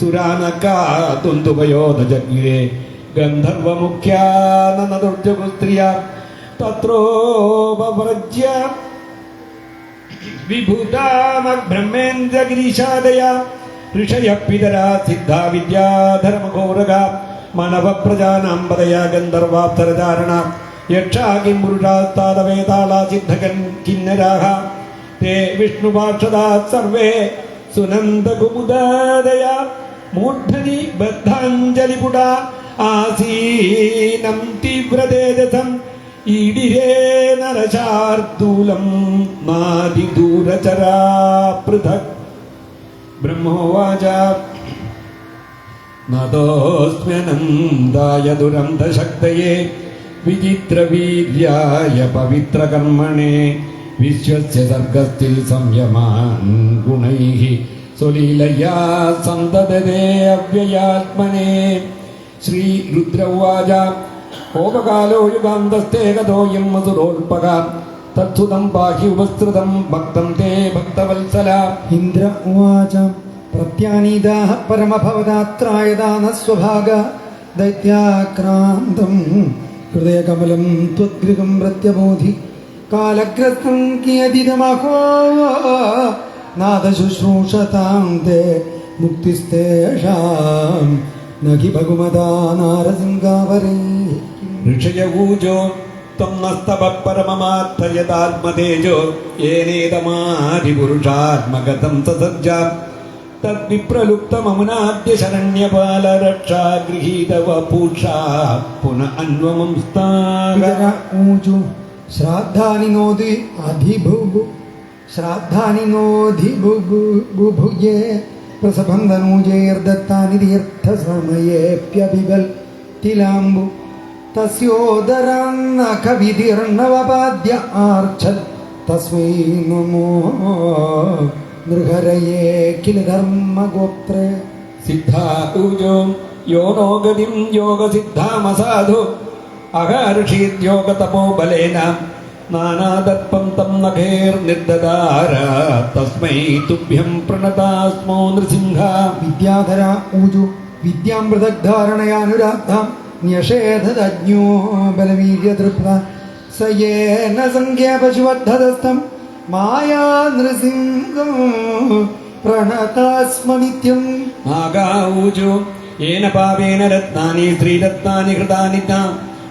സുരാനക്കാതുന്തുപയോധജഗ്രെ ഗന്ധർവമുഖ്യാനനദുർജഗുസ്ത്രിയ തത്രോപവ്രജ്യ വിഭൂതാമബ്രഹ്മേന്ദ്രഗിരീശാദയ ഋഷയ പിതരാ സിദ്ധാ വിദ്യാധർമഘോരക മനവപ്രജാനാംബദയ ഗന്ധർവാപ്സരചാരണ യക്ഷാകിംപുരുഷാസ്താദവേതാളാ സിദ്ധകൻ കിന്നരാഹ തേ വിഷ്ണുപാർഷദാ സർവേ സുനന്ദകുമുദാദയ മൂഢനി ബദ്ധാഞ്ജലിപുട ആസീനം തീവ്രതേജസം ഈഡിരേ നരശാർദൂലം നാദിദൂരചരാ പൃഥക് ബ്രഹ്മോവാച നതോസ്മ്യനന്ദായ ദുരന്തശക്തയേ വിചിത്രവീര്യായ പവിത്രകർമ്മണേ വിശ്വസ്യ സർഗസ്ഥിൽ സംയമാൻ ഗുണൈഃ സ്വലീലയാ സന്തതതേ അവ്യയാത്മനേ ശ്രീരുദ്ര ഉവാച കോപകാലോ യുഗാന്തസ്തേ ഗതോയം മധുരോൽപക തത്സുതം പാഹി ഉപസ്തൃതം ഭക്തം തേ ഭക്തവത്സല ഇന്ദ്ര ഉവാച പ്രത്യാനീതാഃ പരമഭവദാത്രായദാന സ്വഭാഗ ദൈത്യാക്രാന്തം ഹൃദയകമലം ത്വദ്ഗൃഹം പ്രത്യബോധി കാലഗ്രസ്തം കിയതിരമഹോ നാദശുശ്രൂഷതാം തേ മുക്തിസ്തേഷാം നഹി ഭഗുമതാ നാരസിംഹാവരേ ഋഷയ ഊജോ ത്വം നസ്തപ പരമമാർത്ഥയതാത്മതേജോ യേനേതമാദിപുരുഷാത്മഗതം സസജ്ജ തദ്വിപ്രലുപ്തമമുനാദ്യ ശരണ്യപാലരക്ഷാ ഗൃഹീതവ പൂഷാ പുന അന്വമം വിതര ഊജു ശ്രാദ്ധാനി നോതി അധിഭുഭു ശ്രാദ്ധാനി നോധി ബുഭുജേ പ്രസഭം ധനൂജൈർദത്താനി തീർത്ഥസമയേപ്യഭിബൽ തിലാംബു തസ്യോദരാന്നഖവിധിർണവപാദ്യ ആർച്ഛത് തസ്മൈ നമോ നൃഹരയേ കില ധർമ്മഗോപ്ത്രേ സിദ്ധാ ഊജോ യോഗോ ഗതിം യോഗസിദ്ധാമസാധു അഹർഷീദ്യോഗതപോ ബലേന നാനാദർപ്പം തം നഖേർനിർദദാര തസ്മൈ തുഭ്യം പ്രണതാസ്മോ നൃസിംഹ വിദ്യാധര ഊജു വിദ്യാം പൃഥഗ്ധാരണയാനുരാഗ്ധാം ന്യഷേധജ്ഞോ ബലവീര്യതൃപ്ത സയേന സംഖ്യ പശുവദ്ധതസ്ഥം മായാ നൃസിംഹം പ്രണതാസ്മ നിത്യം നാഗാ ഊജു യേന പാപേന രത്നാനി ശ്രീരത്നാനി ഹൃദാനി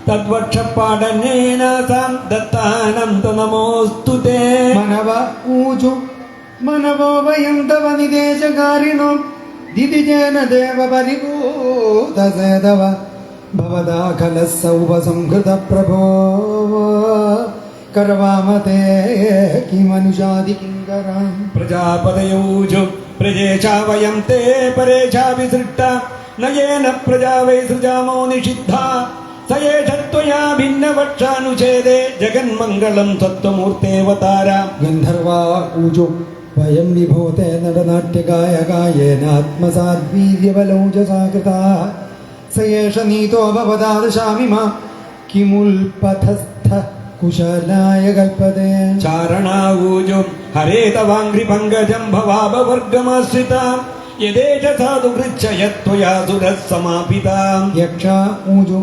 തദ്വക്ഷപാടനേന സാം ദത്താനന്ദ നമോസ്തു തേ മനവ ഊജു മനവോ വയം തവ നിദേശകാരിണോ ദിതിജേന ദേവ പരിഭൂതസേതവ ഭവദാഖലസൗപസംഹൃത പ്രഭോ കർവാമതേ കിമനുഷാദി കിങ്കരാം പ്രജാപതയൂജു പ്രജേശാ വയം തേ പരേശാ വിസൃഷ്ട നയേന പ്രജാ വൈ സൃജാമോ നിഷിദ്ധ സയേഷത്വയാ ഭിന്നവക്ഷാനുഛേദേ ജഗന്മംഗളം തത്വമൂർത്തേവതാര ഗന്ധർവാ ഊജു വയം വിഭൂതേ നടനാട്യഗായകായേനാത്മസാദ്വീര്യബലൗജസാകൃതാ സയേഷ നീതോ ഭവദാദശാമി മാ കിമുൽപഥസ്ഥ കുശലായ കൽപ്പതേ ചാരണാവൂജു ഹരേ തവാംഘ്രി പങ്കജം ഭവാപവർഗമാശ്രിത യദേശ സാധു ഹൃച്ഛയത്വയാ സുരഃ സമാപിതാ യക്ഷ ഊജു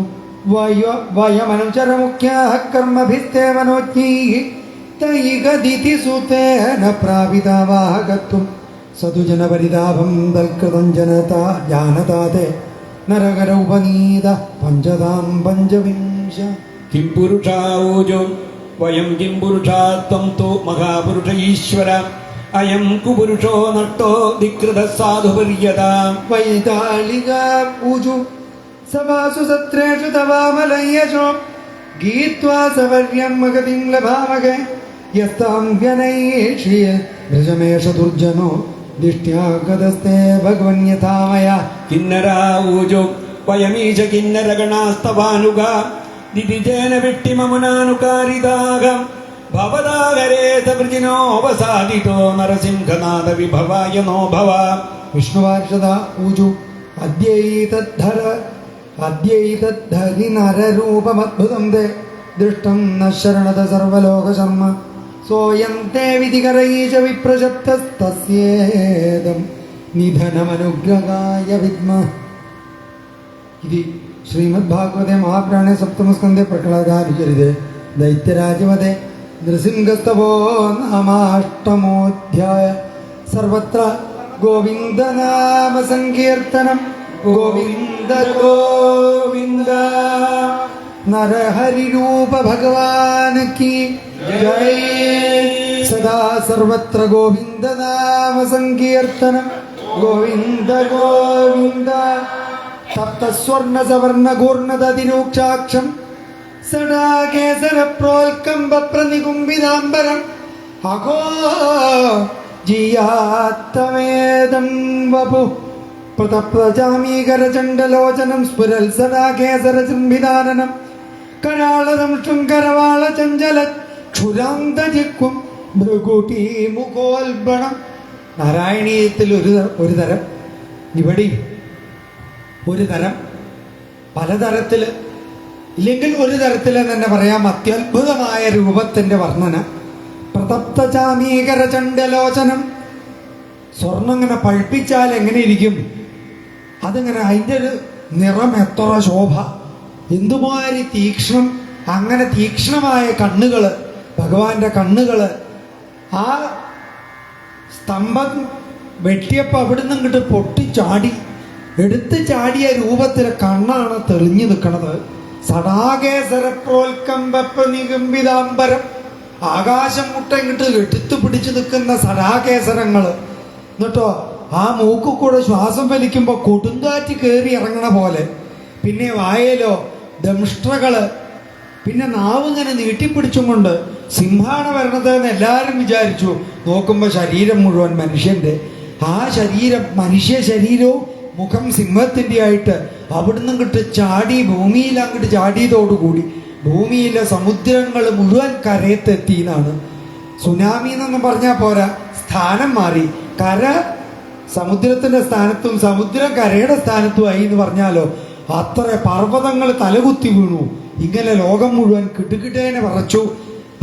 വയമനുചരമുഖ്യാഃ കർമ്മഭിസ്തേ മനോജ്ഞൈഃ തൈകദിതി സുതേന പ്രാപിതാവാഹകത്വം സതുജനപരിതാപം തൽകൃതം ജനതാ ജാനതാതേ നരകര ഉപനീത പഞ്ചതാം പഞ്ചവിംശ കിം പുരുഷാവൂജു വയം കിം പുരുഷാത്വം തു മഹാപുരുഷ ഈശ്വര അയം കുപുരുഷോ നട്ടോ ധികൃത സാധുപര്യത വൈതാളിക ഊജു സവാസു സത്രേഷു തവാമലയ്യശോ ഗീത്വാ സവർയം മഗതിം ലഭാമഹേ യസ്താം വ്യനൈഷ്യ ഭ്രജമേഷ ദുർജനോ ദിഷ്ട്യാഗതസ്തേ ഭഗവന്യഥാമയ കിന്നരാവൂജു വയമീശ കിന്നരഗണാസ്തവാനുഗ ദിതിജേന വിട്ടിമമുനാനുകാരിതാകം ഭവദാകരേത വൃജിനോപസാദിതോ നരസിംഹനാഥ വിഭവായ നോ ഭവ വിഷ്ണുവാർഷദ ഊജു അദ്യൈതദ്ധരി നരരൂപമദ്ഭുതം തേ ദൃഷ്ടം ന ശരണത സർവലോകശർമ്മ സോയം തേ വിധികരൈച വിപ്രശബ്ദസ്തസ്യേദം നിധനമനുഗ്രഹായ വിദ്മ. ഇത് ശ്രീമദ്ഭാഗവതേ മഹാപുരാണേ സപ്തമസ്കന്ധേ പ്രഹ്ലാദാചരിതേ ദൈത്യരാജവദേ നൃസിംഹസ്തവോ നാമാഷ്ടമോധ്യായ. സർവത്ര ഗോവിന്ദനാമ സങ്കീർത്തനം. ഗോവിന്ദ ഗോവിന്ദ. നരഹരി രൂപ ഭഗവാൻ കി ജയ. സദാ സർവത്ര ഗോവിന്ദ നാമ സങ്കീർത്തനം. ഗോവിന്ദ ഗോവിന്ദ. സപ്തസ്വർണ സവർണ ഗൂർണതതിരൂക്ഷാക്ഷം സടാകേസര പ്രോൽക്കംബ പ്രതികുംഭിതാംബരം അഘോ ജിയാത്തമേദം വപു പ്രതപ്രജാമീകരചണ്ഡലോചനം സ്ഫുരൽ സടാകേസര ചുംബിതാനനം കരാളതം ശൃംഗരവാള ചഞ്ചല ക്ഷുരാന്തജിക്കും ഭൃഗുടീ മുഖോൽബണം. നാരായണീയത്തിൽ ഒരു തരം, ഇവിടെ ഒരു തരം, പലതരത്തിൽ ഇല്ലെങ്കിൽ ഒരു തരത്തിൽ തന്നെ പറയാം. അത്യത്ഭുതമായ രൂപത്തിന്റെ വർണ്ണന. പ്രതപ്ത ചാമീകര ചണ്ഡലോചനം. സ്വർണ്ണം ഇങ്ങനെ പഴുപ്പിച്ചാൽ എങ്ങനെ ഇരിക്കും? അതിങ്ങനെ അതിൻ്റെ ഒരു നിറം എത്ര ശോഭ, എന്തുമാതിരി തീക്ഷ്ണം. അങ്ങനെ തീക്ഷ്ണമായ കണ്ണുകള്, ഭഗവാന്റെ കണ്ണുകള്. ആ സ്തംഭം വെട്ടിയപ്പോൾ അവിടുന്ന് ഇങ്ങോട്ട് പൊട്ടിച്ചാടി, എടുത്ത് ചാടിയ രൂപത്തിലെ കണ്ണാണ് തെളിഞ്ഞു നിൽക്കുന്നത്. സടാകേസരപ്രോൽക്കംബിതാംബരം. ആകാശം മുട്ട ഇങ്ങോട്ട് എടുത്തു പിടിച്ചു നിൽക്കുന്ന സടാകേസരങ്ങള്. എന്നിട്ടോ ആ മൂക്കു കൂടെ ശ്വാസം വലിക്കുമ്പോൾ കൊടുങ്കാറ്റ് കയറി ഇറങ്ങണ പോലെ. പിന്നെ വായയിലോ ദംഷ്ട്രകള്. പിന്നെ നാവ് ഇങ്ങനെ നീട്ടിപ്പിടിച്ചും കൊണ്ട് സിംഹാണ് വരണത് എന്ന് എല്ലാവരും വിചാരിച്ചു. നോക്കുമ്പോൾ ശരീരം മുഴുവൻ മനുഷ്യന്റെ. ആ ശരീരം മനുഷ്യ ശരീരവും മുഖം സിംഹത്തിൻ്റെ ആയിട്ട് അവിടുന്ന് ഇങ്ങോട്ട് ചാടി ഭൂമിയിൽ അങ്ങോട്ട് ചാടിയതോടുകൂടി ഭൂമിയിലെ സമുദ്രങ്ങൾ മുഴുവൻ കരയത്തെത്തി എന്നാണ്. സുനാമി എന്നൊന്നും പറഞ്ഞാൽ പോരാ, സ്ഥാനം മാറി. കര സമുദ്രത്തിന്റെ സ്ഥാനത്തും സമുദ്രം കരയുടെ സ്ഥാനത്തുമായി എന്ന് പറഞ്ഞാലോ അത്ര പർവ്വതങ്ങൾ തലകുത്തി വീണു. ഇങ്ങനെ ലോകം മുഴുവൻ കിട്ടുകിട്ടേനെ വിറച്ചു.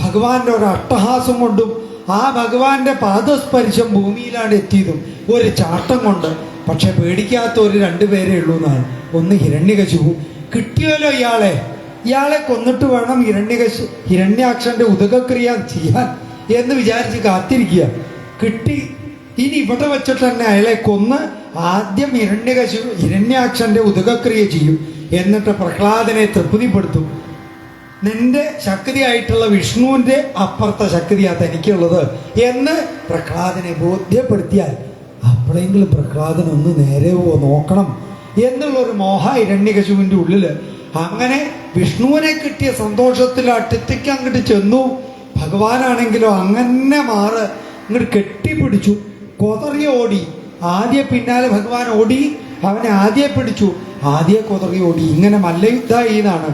ഭഗവാന്റെ ഒരു അട്ടഹാസം കൊണ്ടും ആ ഭഗവാന്റെ പാദസ്പർശം ഭൂമിയിലാണ് എത്തിയതും ഒരു ചാട്ടം കൊണ്ട്. പക്ഷെ പേടിക്കാത്ത ഒരു രണ്ടുപേരേ ഉള്ളൂ എന്നാണ്. ഒന്ന് ഹിരണ്യകശിപു. കിട്ടിയല്ലോ ഇയാളെ കൊന്നിട്ട് വേണം ഹിരണ്യാക്ഷന്റെ ഉദകക്രിയ ചെയ്യാൻ എന്ന് വിചാരിച്ച് കാത്തിരിക്കുക. കിട്ടി. ഇനി ഇവിടെ വെച്ചിട്ട് തന്നെ അയാളെ കൊന്ന് ആദ്യം ഹിരണ്യാക്ഷന്റെ ഉദകക്രിയ ചെയ്യും. എന്നിട്ട് പ്രഹ്ലാദനെ തൃപ്തിപ്പെടുത്തും. നിന്റെ ശക്തിയായിട്ടുള്ള വിഷ്ണുവിന്റെ അപ്പുറത്തെ ശക്തിയാ തനിക്കുള്ളത് എന്ന് പ്രഹ്ലാദനെ ബോധ്യപ്പെടുത്തിയാൽ അപ്പോഴെങ്കിലും പ്രഹ്ലാദൻ ഒന്ന് നേരെ നോക്കണം എന്നുള്ളൊരു മോഹ ഹിരണ്യകശിപുവിന്റെ ഉള്ളില്. അങ്ങനെ വിഷ്ണുവിനെ കിട്ടിയ സന്തോഷത്തിൽ അടുത്തേക്ക് അങ്ങോട്ട് ചെന്നു. ഭഗവാനാണെങ്കിലോ അങ്ങനെ ഇങ്ങോട്ട് കെട്ടിപ്പിടിച്ചു. കൊതറി ഓടി. ആദ്യ പിന്നാലെ ഭഗവാൻ ഓടി, അവനെ ആദ്യം പിടിച്ചു, ആദ്യ കൊതറി ഓടി. ഇങ്ങനെ മല്ലയുദ്ധമായി എന്നാണ്.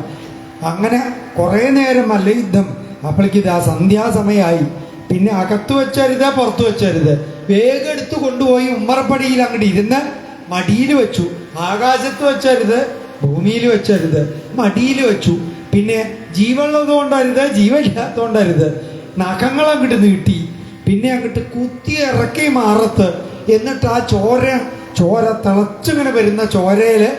അങ്ങനെ കുറെ നേരം മല്ലയുദ്ധം. അപ്പോഴേക്ക് ഇതാ സന്ധ്യാസമയമായി. പിന്നെ അകത്ത് വെച്ചരുത്, പുറത്തു വെച്ചരുത്. വേഗം എടുത്തു കൊണ്ടുപോയി ഉമ്മറപ്പടിയിൽ അങ്ങോട്ട് ഇരുന്ന് മടിയിൽ വെച്ചു. ആകാശത്ത് വെച്ചരുത്, ഭൂമിയിൽ വെച്ചരുത്, മടിയിൽ വെച്ചു. പിന്നെ ജീവനുള്ളതുകൊണ്ടരുത്, ജീവനില്ലാത്തതുകൊണ്ടരുത്. നഖങ്ങൾ അങ്ങോട്ട് നീട്ടി. പിന്നെ അങ്ങോട്ട് കുത്തി ഇറക്കി മാറത്ത്. എന്നിട്ട് ആ ചോര തിളച്ചിങ്ങനെ വരുന്ന ചോരയില്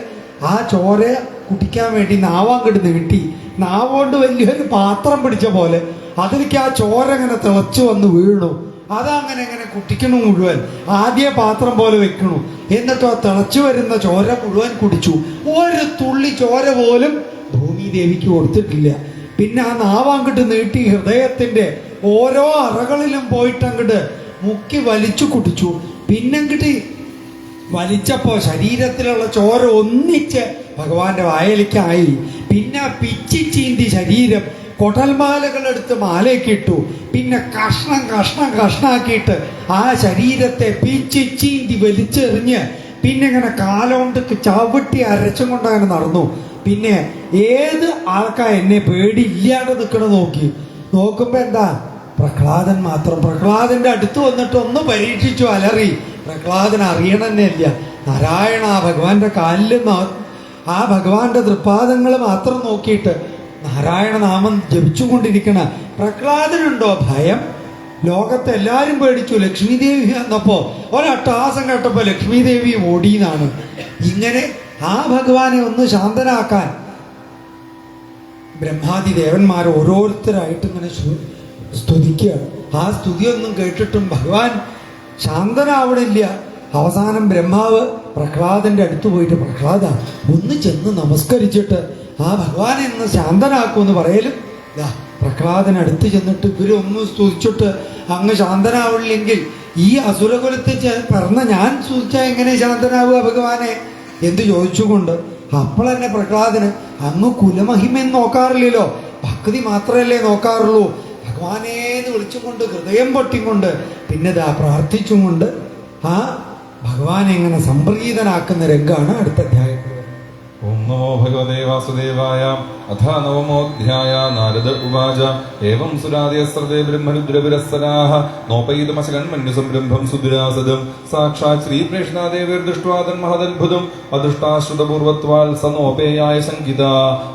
ആ ചോര കുടിക്കാൻ വേണ്ടി നാവങ്ങോട്ട് നീട്ടി. നാവുകൊണ്ട് വലിയൊരു പാത്രം പിടിച്ച പോലെ അതിലേക്ക് ആ ചോര ഇങ്ങനെ തിളച്ചു വന്ന് വീണു. അതങ്ങനെ ഇങ്ങനെ കുട്ടിക്കണു മുഴുവൻ. ആദ്യ പാത്രം പോലെ വെക്കണു. എന്നിട്ട് ആ തിളച്ചു വരുന്ന ചോര മുഴുവൻ കുടിച്ചു. ഒരു തുള്ളി ചോര പോലും ഭൂമി ദേവിക്ക് കൊടുത്തിട്ടില്ല. പിന്നെ ആ നാവങ്ങോട്ട് നീട്ടി ഹൃദയത്തിന്റെ ഓരോ അറകളിലും പോയിട്ട് അങ്ങോട്ട് മുക്കി വലിച്ചു കുടിച്ചു. പിന്നെ അങ്ങോട്ട് വലിച്ചപ്പോ ശരീരത്തിലുള്ള ചോര ഒന്നിച്ച് ഭഗവാന്റെ വായലിക്കായി. പിന്നെ പിച്ചി ചീന്തി ശരീരം കൊടൽമാലകളെടുത്ത് മാലയ്ക്കിട്ടു. പിന്നെ കഷ്ണാക്കിയിട്ട് ആ ശരീരത്തെ പിച്ചി ചീന്തി വലിച്ചെറിഞ്ഞ് പിന്നെ ഇങ്ങനെ കാലോണ്ട് ചവിട്ടി അരച്ചും കൊണ്ടങ്ങനെ നടന്നു. പിന്നെ ഏത് ആൾക്കാ എന്നെ പേടിയില്ലാതെ നിൽക്കണ നോക്കുമ്പോ എന്താ പ്രഹ്ലാദൻ മാത്രം. പ്രഹ്ലാദന്റെ അടുത്ത് വന്നിട്ട് ഒന്ന് പരീക്ഷിച്ചു, അലറി. പ്രഹ്ലാദൻ അറിയണമെന്നില്ല. നാരായണ ഭഗവാന്റെ കാലിൽ ആ ഭഗവാന്റെ തൃപ്പാദങ്ങൾ മാത്രം നോക്കിയിട്ട് നാരായണ നാമം ജപിച്ചുകൊണ്ടിരിക്കണ പ്രഹ്ലാദനുണ്ടോ ഭയം? ലോകത്തെ എല്ലാവരും പേടിച്ചു. ലക്ഷ്മി ദേവി വന്നപ്പോ ഒരട്ടഹാസം കേട്ടപ്പോ ലക്ഷ്മി ദേവി ഓടിയെന്നാണ്. ഇങ്ങനെ ആ ഭഗവാനെ ഒന്ന് ശാന്തനാക്കാൻ ബ്രഹ്മാദി ദേവന്മാർ ഓരോരുത്തരായിട്ട് ഇങ്ങനെ സ്തുതിക്കുകയാണ്. ആ സ്തുതിയൊന്നും കേട്ടിട്ടും ഭഗവാൻ ശാന്തനാവണില്ല. അവസാനം ബ്രഹ്മാവ് പ്രഹ്ലാദന്റെ അടുത്ത് പോയിട്ട്, പ്രഹ്ലാദ ഒന്ന് ചെന്ന് നമസ്കരിച്ചിട്ട് ആ ഭഗവാനെ ഒന്ന് ശാന്തനാക്കുമെന്ന് പറയലും, പ്രഹ്ലാദനടുത്ത് ചെന്നിട്ട് ഇവരൊന്നും സ്തുതിച്ചിട്ട് അങ്ങ് ശാന്തനാവില്ലെങ്കിൽ ഈ അസുരകുലത്തിൽ പറഞ്ഞ ഞാൻ സ്തുതിച്ചാൽ എങ്ങനെ ശാന്തനാവുക ഭഗവാനെ എന്ന് ചോദിച്ചുകൊണ്ട് അപ്പോൾ തന്നെ പ്രഹ്ലാദന് അങ്ങ് കുലമഹിമെന്ന് നോക്കാറില്ലല്ലോ, ഭക്തി മാത്രമല്ലേ നോക്കാറുള്ളൂ. ഭഗവാനേന്ന് വിളിച്ചുകൊണ്ട് ഹൃദയം പൊട്ടിക്കൊണ്ട് പിന്നെ പ്രാർത്ഥിച്ചും കൊണ്ട് ആ ഭഗവാനെ എങ്ങനെ സംപ്രീതനാക്കുന്ന രംഗമാണ് അടുത്ത അധ്യായത്തിൽ. ഓം നമോ ഭഗവതേ വാസുദേവായ. അഥ നവമോധ്യായ. നാരദ ഉവാച ഏവം സുരാദയസ്രദേ ബ്രഹ്മരുദ്രപുരസ്സരാഹ നോപയിതുമശകന്മന്യുസംരംഭം സുദുരാസദം സാക്ഷാത് ശ്രീകൃഷ്ണാദേവിർദൃഷ്ട്വാ തന്മഹദത്ഭുതം അദൃഷ്ടാശ്രുതപൂർവത്വാൽ സ നോപേയായ ശങ്കിത.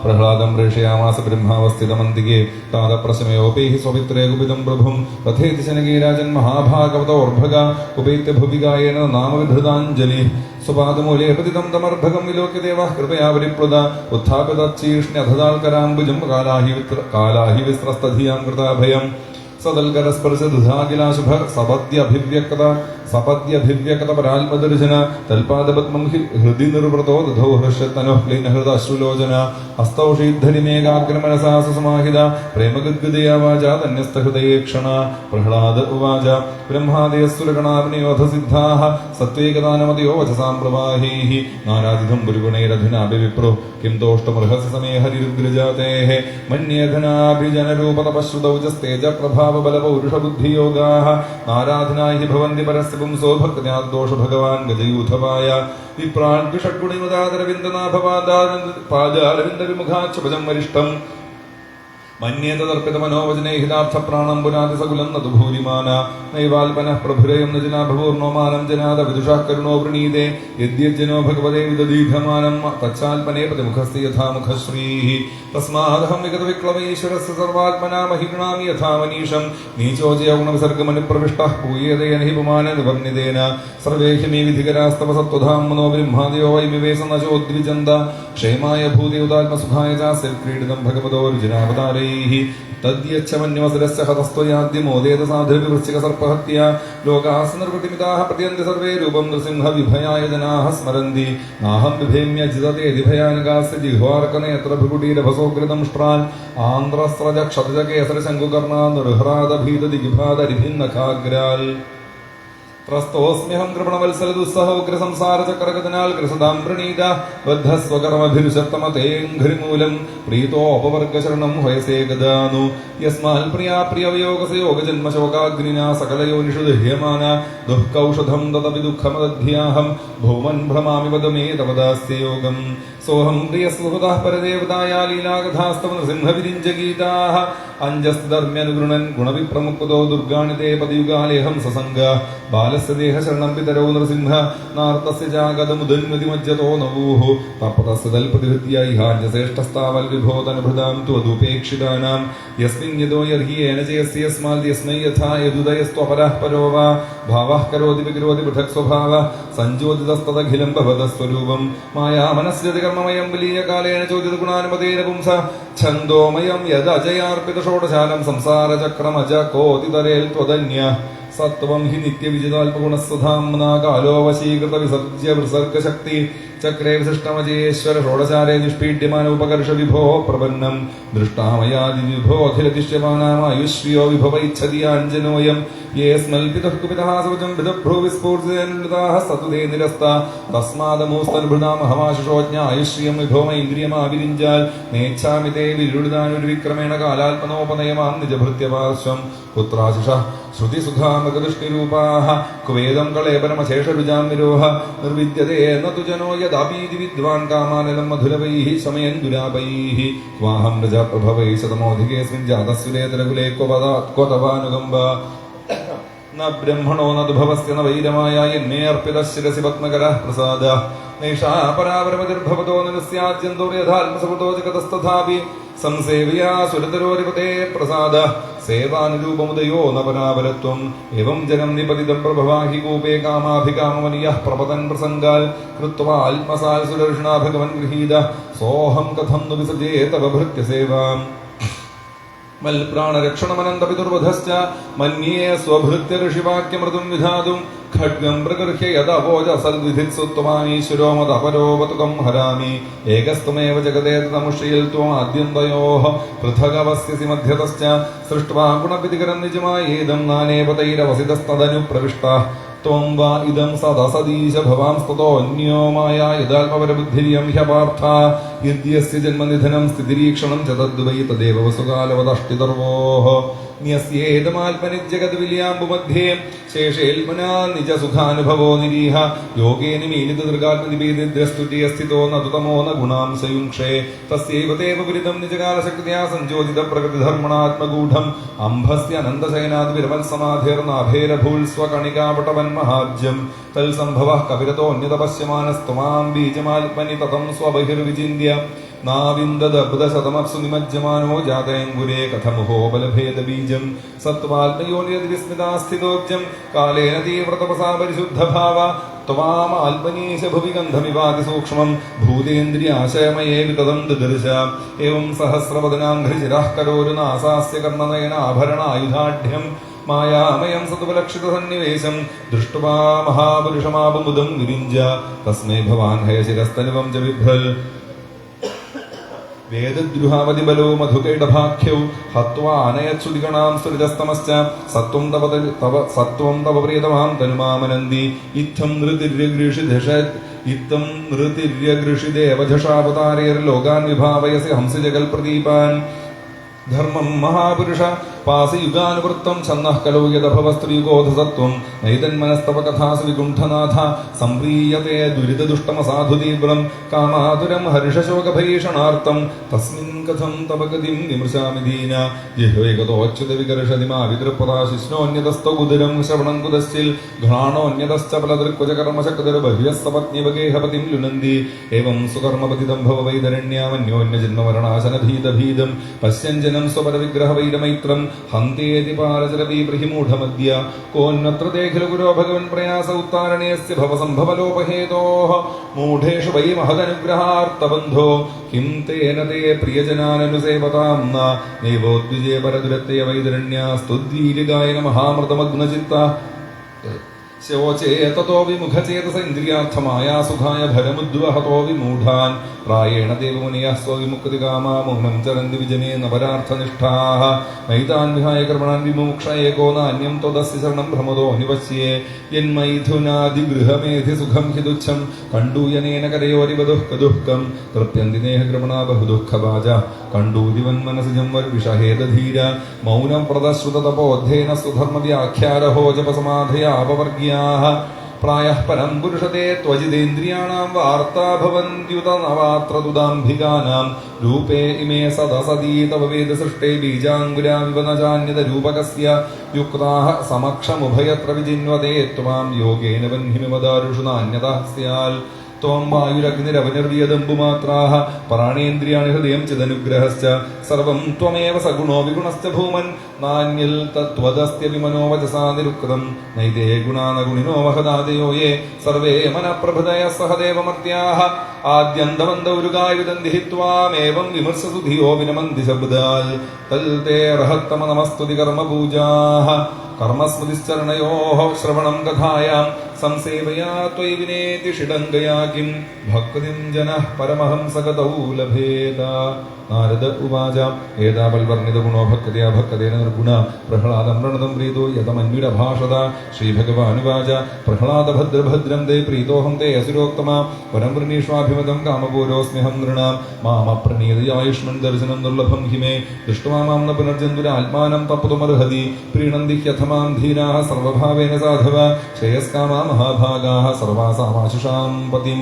പ്രഹ്ലാദം പ്രേഷയാമാസ ബ്രഹ്മാവസ്ഥിതമന്തികേ താതപ്രശമയോപേഹി സ്വപിത്രേ കുപിതം പ്രഭും തഥേതി ശനകീരാജൻ മഹാഭാഗവതോർഭഗ ഉപേത്യ ഭുവികായേന നാമവിധൃതാഞ്ജലി സ്വപാദമൂലേ പതിതം തമർഭകം വിലോക്യ ദേവഃ കൃപയാ പരിപ്ലുത ഉത്ഥാപിതീഷ്ണ്യധതാൽകരാംബുജം കാലാഹി വിസ്രസ്തധിയാം കൃതാഭയം സദൽകരസ്പർശദുധാകിലാശുഭ സപദ്യഭിവ്യക്ത പരാത്മദർശന തൽപാദപത്മം ഹൃദി നിർവൃതോ ദധോ ഹൃഷ്യത്തനുഃ ക്ലീനഹൃദാശ്രുലോചന ഹസ്തൗഷീദ്ധരിമേകാഗ്രമനസാ സുസമാഹിത പ്രേമഗദ്ഗദയാ വാചാ ധന്യസ്ഥഹൃദയേക്ഷണ. പ്രഹ്ലാദ ഉവാച ബ്രഹ്മാദയസ്സുരഗണാർണിയോധസിദ്ധാഃ സത്വേകദാനമതയോ വചസാം പ്രവാഹൈഃ നാനാദിധം പുരുഗുണൈരധുനാഭിവിപ്രു കിം തോഷ്ടമർഹസി സമേ ഹരിരുഗ്രജാതേഃ മന്യേധനാഭിജനരൂപതപശ്രുതൗജസ്തേജ പ്രഭാവബലപൗരുഷബുദ്ധിയോഗാഃ നാരാധനാ ഹി ഭവന്തി പരസ്യ പുംസോ ഭക്തയാദോഷ ഭഗവാൻ ഗജയൂഥപായ വിപ്രാൺകുഷഡ്ഗുണിമദാദരവിന്ദനാഭപാദാരവിന്ദ വിമുഖാച്ഛുഭജം വരിഷ്ഠം മന്യേതദർപ്പിത മനോവചനേ ഹിതാർത്ഥ പ്രാണം പുനാതിസകുലം നതു ഭൂരിമാന നൈവാൽപനഃ പ്രഭുരയം ന ജനാഭപൂർണോമാനം ജനാദ വിദുഷാ കരുണോ വൃണീതേ യദ്യജ്ജനോ ഭഗവതേ വിദദീഘമാനം തച്ചാൽപനേ പ്രതിമുഖസ്തി യഥാമുഖശ്രീഃ തസ്മാദഹം വിഗത വിക്ലവൈശ്വരസ്യ സർവാത്മനാ മഹിഗൃണാമി യഥാ മനീഷം നീചോജയ ഗുണവിസർഗമനുപ്രവിഷ്ടഃ പൂയേതേന ഹി പുമാന നിവർണിതേന സർവേ ഹി മേ വിധികരാസ്തവ സത്വധാം മനോ ബ്രഹ്മാദയോ വൈമിവേസ നചോദ്വിജന്ത ക്ഷേമായ ഭൂതി ഉദാത്മസുഖായ ചാസ്യ ക്രീഡിതം ഭഗവതോർജുനാവതാരേ തദ്യച്ഛമന്യമസുരസ്യ ഹതസ്ത്വയാദ്യമോദേത സാധുർവൃശ്ചിക സർപ്പഹത്യ ലോകാസ് നിർവൃതിമിതാഃ പ്രത്യന്തി സർവേ രൂപം നൃസിംഹ വിഭയായ ജനാഃ സ്മരന്തി നാഹം വിഭേമ്യജിതതേതി ഭയാനകാസ്യ ജിഹ്വാർക്കനേത്ര ഭൃകുടീരഭസോകൃതം ഷ്ട്രാൻ ആന്ധ്രസ്രജ ക്ഷതജകേസര ശങ്കുകർണാ നിർഹ്രാദഭീതദിഗ്ഭാദരിഭിന്നഖാഗ്രാൽ ത്രസ്തോസ്മ്യഹം കൃപണവത്സല ദുസ്സഹോഗ്രസംസാരചക്രഗതനാൽ കൃസതാം പ്രണീത ബദ്ധസ്വകർമ്മഭിരുശത്തമതേഘ്രിമൂലം പ്രീതോപവർഗശരണം ഹയസേ ഗദാനു യസ്മാൽ പ്രിയാ പ്രിയവയോഗസയോഗജന്മശോകാഗ്നിനാ സകലയോനിഷു ദഹ്യമാന ദുഃഖൌഷധം തദപി ദുഃഖമദധ്യാഹം ഭൂമൻ ഭ്രമാമി വദമേ തവദാസ്യയോഗം സോഹം പ്രിയസ്വഹൃദഃ പരദേവതായാ ലീലാകഥാസ്തവ നൃസിംഹവിരിഞ്ചഗീതാഃ അഞ്ജസ്തധർമ്മ്യനുഗൃണൻ ഗുണവിപ്രമുക്തോ ദുർഗാണി തേ പദയുഗാലേഹം സസംഗ ബാലസ്യ ദേഹശരണം പിതരോ നൃസിംഹ നാർത്തസ്യ ജാഗതമുദന്മതിമജ്ജതോ നവൂഃ തപതസ്യ തൽപ്രതിഹൃത്യ ഇഹാഞ്ജസേഷ്ഠസ്താവൽ വിഭോതനഭൃതാം ത്വദുപേക്ഷിതാനാം യസ്മിൻ യദോ യർഹിയേന ചയസ്യ യസ്മാൽ യസ്മൈ യഥാ യദുദയസ്ത്വപരഃ പരോ വാ ഭാവഃ കരോതി വികരോതി പൃഥക് സ്വഭാവഃ സഞ്ജോതിതസ്തദഖിലം ഭവതസ്വരൂപം മായാമനസ്യതി കർമ്മമയം വിലീയകാലേന ചോദിതഗുണാനുപതേന പുംസ ഛന്ദോമയം യദജയാർപ്പിത ഷോഡശാലം സംസാരചക്രമജ കോതിതരേൽ ത്വദന്യ സത്വം ഹി നിത്യവിജിതാൽപഗുണസ്വധാംനാ കാലോ വശീകൃത വിസർജ്യ വിസർഗശക്തി ചക്രേ വിശിഷ്ടമജേശ്വര ഷോഡശാലേ നിഷ്പീഡ്യമാന ഉപകർഷ വിഭോ പ്രപന്നം ദൃഷ്ടാമയാദി വിഭോ അഖിലതിഷ്യമാനാമായുഷ്യോ വിഭവൈച്ഛതി അഞ്ജനോയം യേസ്മൽപിതഃ കുപിതഃ സവജം വിദഭ്രോ വിസ്ഫൂർജിതേനുതാഃ സതുതേ നിരസ്ത തസ്മാദമൂസ്തർഭൃതാമഹമാശുഷോജ്ഞായുഷ്യം വിഭോമൈന്ദ്രിയമാവിരിഞ്ചാൽ നേച്ഛാമി തേ വിരുടുതാനുർവിക്രമേണ കാലാൽപനോപനയമാം നിജഭൃത്യപാർശ്വം പുത്രാശിഷ ശ്രുതിസുഖാമൃഗദൃഷ്ടിരൂപാഃ കുവേദം കളേപരമശേഷരുജാം വിരോഹ നിർവിദ്യതേ ന തു ജനോ യദാപീതി വിദ്വാൻ കാമാനലം മധുരവൈഃ ശമയൻ ദുരാപൈഃ ക്വാഹം പ്രജാപ്രഭവൈ ശതമോധികേസ്മിൻ ജാതസ്സുരേതരകുലേ ക്വതവാനുകമ്പ ന ബ്രഹ്മണോ നദുഭവസ്യ ന വൈരമായ യന്മേ അർപ്പിത ശിരസി പത്മകരഃ പ്രസാദ നൈഷാ പരാപരമതിർഭവതോ നിസ്യാദ്യന്തോ യഥാത്മസപുതോ ജഗതസ്തഥാപി സംസേവയാ സുരതരോരിപതേ പ്രസാദ സേവാനുരൂപമുദയോ നപരാപരത്വം ഏവം ജനം നിപതിതം പ്രഭവാഹി കൂപേ കാമാഭികാമവനിയഃ പ്രപതൻ പ്രസംഗാൽ കൃത്വാ ആത്മസാൽ സുദർശനാ ഭഗവൻ ഗൃഹീത സോഹം കഥം नु വിസജേ തവ ഭൃത്യ സേവാം മൽപ്രാണരക്ഷണമനന്തപിതുർവധശ്ച മന്യേ സ്വഭൃത്യ ഋഷിവാക്യമൃതും വിധാതും ഖഡ്ഗം പ്രഗർഹ്യ യദവോജസദ്വിധിത്സുത്വമാനീശ്വരോ മദപരോവതുകം ഹരാമി ഏകസ്ത്വമേവ ജഗതേ തമുഷ്യിൽ ത്വമാദ്യന്തയോഃ പൃഥഗവസ്യസി മധ്യതശ്ച സൃഷ്ട്വാ ഗുണവിധികരം നിജമായേദം നാനേവതൈരവസിതസ്തദനു പ്രവിഷ്ടഃ ത്വം വാ ഇദം സദസദീശ ഭവാംസ്തതോऽന്യോ മായാ യദാത്മപരബുദ്ധിര്യം ഹ്യപാർത്ഥ യദ്യസ്യ ജന്മനിധനം സ്ഥിതിരീക്ഷണം ച തദ്വൈ തദേവ വസുകാലവദഷ്ടിതർവോഃ ന്യസ്യേതമാൽപനിജഗദ്വില്യാംബുമധ്യേ ശേഷേൽമനാ നിജസുഖാനുഭവോ നിരീഹ യോഗേ നിമീലിതദൃഗാത്മതിഭേദിദ്രസ്തുതിയസ്ഥിതോ നതുതമോ ന ഗുണാംസയുക്ഷേ തസ്യൈവ ദേവപുരിതം നിജകാലശക്തിയാ സഞ്ജോജിത പ്രകൃതിധർമ്മണാത്മഗൂഢം അംഭസ്യ അനന്തശയനാദ് വിരമത്സമാധിർനാഭേരഭൂൽ സ്വകണികാപടവന്മഹാജ്യം തൽസംഭവഃ കവിരതോऽന്യതപശ്യമാനസ്ത്വമാം ബീജമാത്മനി തതം സ്വബഹിർവിചിന്യ നാവിന്ദദബ്ദശതമപ്സു നിമജ്ജമാനോ ജാതയങ്കുരേ കഥമുഹോ ബലഭേദബീജം സത്വാത്മയോനിയതിവിസ്മിതാസ്ഥിതോജ്യം കാലേന തീവ്രതപസാ പരിശുദ്ധഭാവ ത്വാമാൽപനീശ ഭുവി ഗന്ധമിവാതിസൂക്ഷ്മം ഭൂതേന്ദ്രിയാശയമയേ വിതതം ദദർശ ഏവം സഹസ്രവദനാഘ്രിശിരഃ കരോരുനാസാസ്യ കർണനയനാഭരണായുധാഢ്യം മായാമയം സതുപലക്ഷിതസന്നിവേശം ദൃഷ്ട്വാ മഹാപുരുഷമാപമുദം വിരിഞ്ച തസ്മൈ ഭവാൻ ഹയശിരസ്തനുവം ച ബിഭ്രൽ വേദദ്രുഹാവതിബലോ മധുകൈടഭാഖ്യൗ ഹത്വാ അനയത്സുതിഗണാം സുരജസ്തമശ്ച സത്വം തവ പ്രിയതമാം തനുമാമനന്തി ഇത്തം നൃതിര്യഗൃഷിദേവജഷാവതാരേർലോകാൻ വിഭാവയസി ഹംസി ജഗൽ പ്രദീപാൻ ധർമ്മം മഹാപുരുഷ പാസയുഗാനുവൃത്തം ഛന്നഃ കലോ യദഭവസ്ത്രീകോധസത്വം നൈതന്മനസ്തവ കഥാസു വികുണ്ഠനാഥ സംപ്രീയത്തെ ദുരിതദുഷ്ടമസാധുതീവ്രം കാമാതുരം ഹർഷശോകഭീഷണാർത്ഥം തസ്മിൻ കഥം തവ ഗതിം വിമൃശാമി ദീന ജിഹ്വൈകതോച്യുത വികർഷതി മാ വിതൃപദാശിഷ്ണോന്യതസ്തോ ഉദരം ശ്രവണം കുതശ്ചിൽ ഘ്രാണോന്യതശ്ച ഫലദൃക്വചകർമ്മശക്തിർബഹ്യസ്തപത്നിവഗേഹപതിം ലുനന്തി ഏവം സുകർമ്മപതിതം ഭവ വൈതരണ്യാമന്യോന്യജന്മമരണാശനഭീതഭീതം പശ്യഞ്ജനം സ്വപരവിഗ്രഹവൈരമൈത്രം ഹന്തേതി പാലചരതി പ്രഹിമൂഢമദ്യ കോന്നത്ര ഖില ഗുരോ ഭഗവൻ പ്രയാസ ഉത്താരണേസ്യ ഭവസംഭവലോപഹേതോഃ മൂഢേഷു വൈ മഹദനുഗ്രഹാർത്തബന്ധോ കിം തേന തേ പ്രിയജനാനനുസേവതാം നൈവോദ്വിജേ പരദുരത്തയ വൈതരണ്യാ സ്തുദ്വീര്യഗായക മഹാമൃതമഗ്നചിത്ത ശോചേ തതോ വിമുഖചേതസ ഇന്ദ്രിയാർത്ഥമായ സുഖായ ഭരമുദ്വഹതോ വിമൂഢാൻ പ്രായേണ ദേവമുനിയഃ സ്വവിമുക്തികാമാ മൗനം ചരന്തി വിജനേ നപരാർത്ഥനിഷ്ഠാഃ നൈതാൻ വിഹായ കർമ്മണാൻ വിമുക്ഷ ഏകോ നാന്യം ത്വദസ്യ ശരണം ഭ്രമദോ നിവശ്യേ യന്മൈഥുനാദിഗൃഹമേധി സുഖം ഹി തുച്ഛം കണ്ടൂയനേന കരയോരിവദുഃഖദുഃഖം തൃപ്യന്തി നേഹകൃപണാ ബഹുദുഃഖവാച കണ്ടൂരിവൻ മനസിജം വിഷഹേദധീര മൗനം പ്രദശ്രുതതപോദ്ധേന സ്വധർമ്മവ്യാഖ്യാരഹോ ജപസമാധയാപവർഗ്യാഃ പ്രായഃ പരം പുരുഷത്തെ ത്വജിതേന്ദ്രിയാണാം വാർത്താ ഭവന്ത്യുത നവാത്രതുദാംഭികാനാം രൂപേ ഇമേ സദസദീ തവ വേദസൃഷ്ടേ ബീജാങ്കുരാവിവ ന ചാന്യത രൂപകസ്യ യുക്താഃ സമക്ഷമുഭയത്ര വിജിന്വതേ ത്വാം യോഗേന വഹ്നിമിവദാരുഷു നാന്യത സ്യാൽ ത്വം വായുരഗ്നിരവനിർവിയദംബുമാത്രാഃ പ്രാണേന്ദ്രിയാണി ഹൃദയം ചിദനുഗ്രഹശ്ച സർവം ത്വമേവ സഗുണോ വിഗുണശ്ച ഭൂമൻ നാന്യൽ തത്വദസ്ത്യ വിമനോ വചസാ നിരുക്തം നൈതേ ഗുണാനഗുണിനോ മഹദാദയോ യേ സർവേ മനഃപ്രഭൃതയഃ സഹദേവമർത്യാഃ ആദ്യന്തമന്തൗരുകായ വിദന്തി ത്വാമേവം വിമർശസു ധിയോ വിനമന്തി ശബ്ദാൽ തൽ തേ റഹത്തമ നമസ്തുതി കർമ്മപൂജാഃ കർമ്മസ്മൃതിശ്ചരണയോഃ ശ്രവണം കഥായാം സംസേവയാ ത്വയി വിനേതി ഷിഡംഗയാ കിം ഭക്തിം ജനഃ പരമഹംസഗതൗ ലഭേത നാരദ ഉവാച ഏതാവൽവർണിത ഗുണോ ഭക്തയാ ഭക്തേന നിർഗുണ പ്രഹ്ലാദം പ്രണതം പ്രീതോ യതമന്വിരഭാഷത ശ്രീഭഗവാനുവാച പ്രഹ്ലാദ ഭദ്രഭദ്രം തേ പ്രീതോഹം തേ അസുരോക്തമ വരം വൃണീഷ്വാഭിമതം കാമപൂരോസ്മ്യഹം നൃണാം മാമപ്രണീതയായുഷ്മൻ ദർശനം ദുർലഭം ഹിമേ ദൃഷ്ട്വാ മാം ന പുനർജന്തുരാത്മാനം തപ്തുമർഹതി പ്രീണന്തി ഹ്യഥമാം ധീരാഃ സർവഭാവേന സാധവ ശ്രേയസ്കാമാ മഹാഭാഗാഃ സർവാസാമാശുഷാം പതിം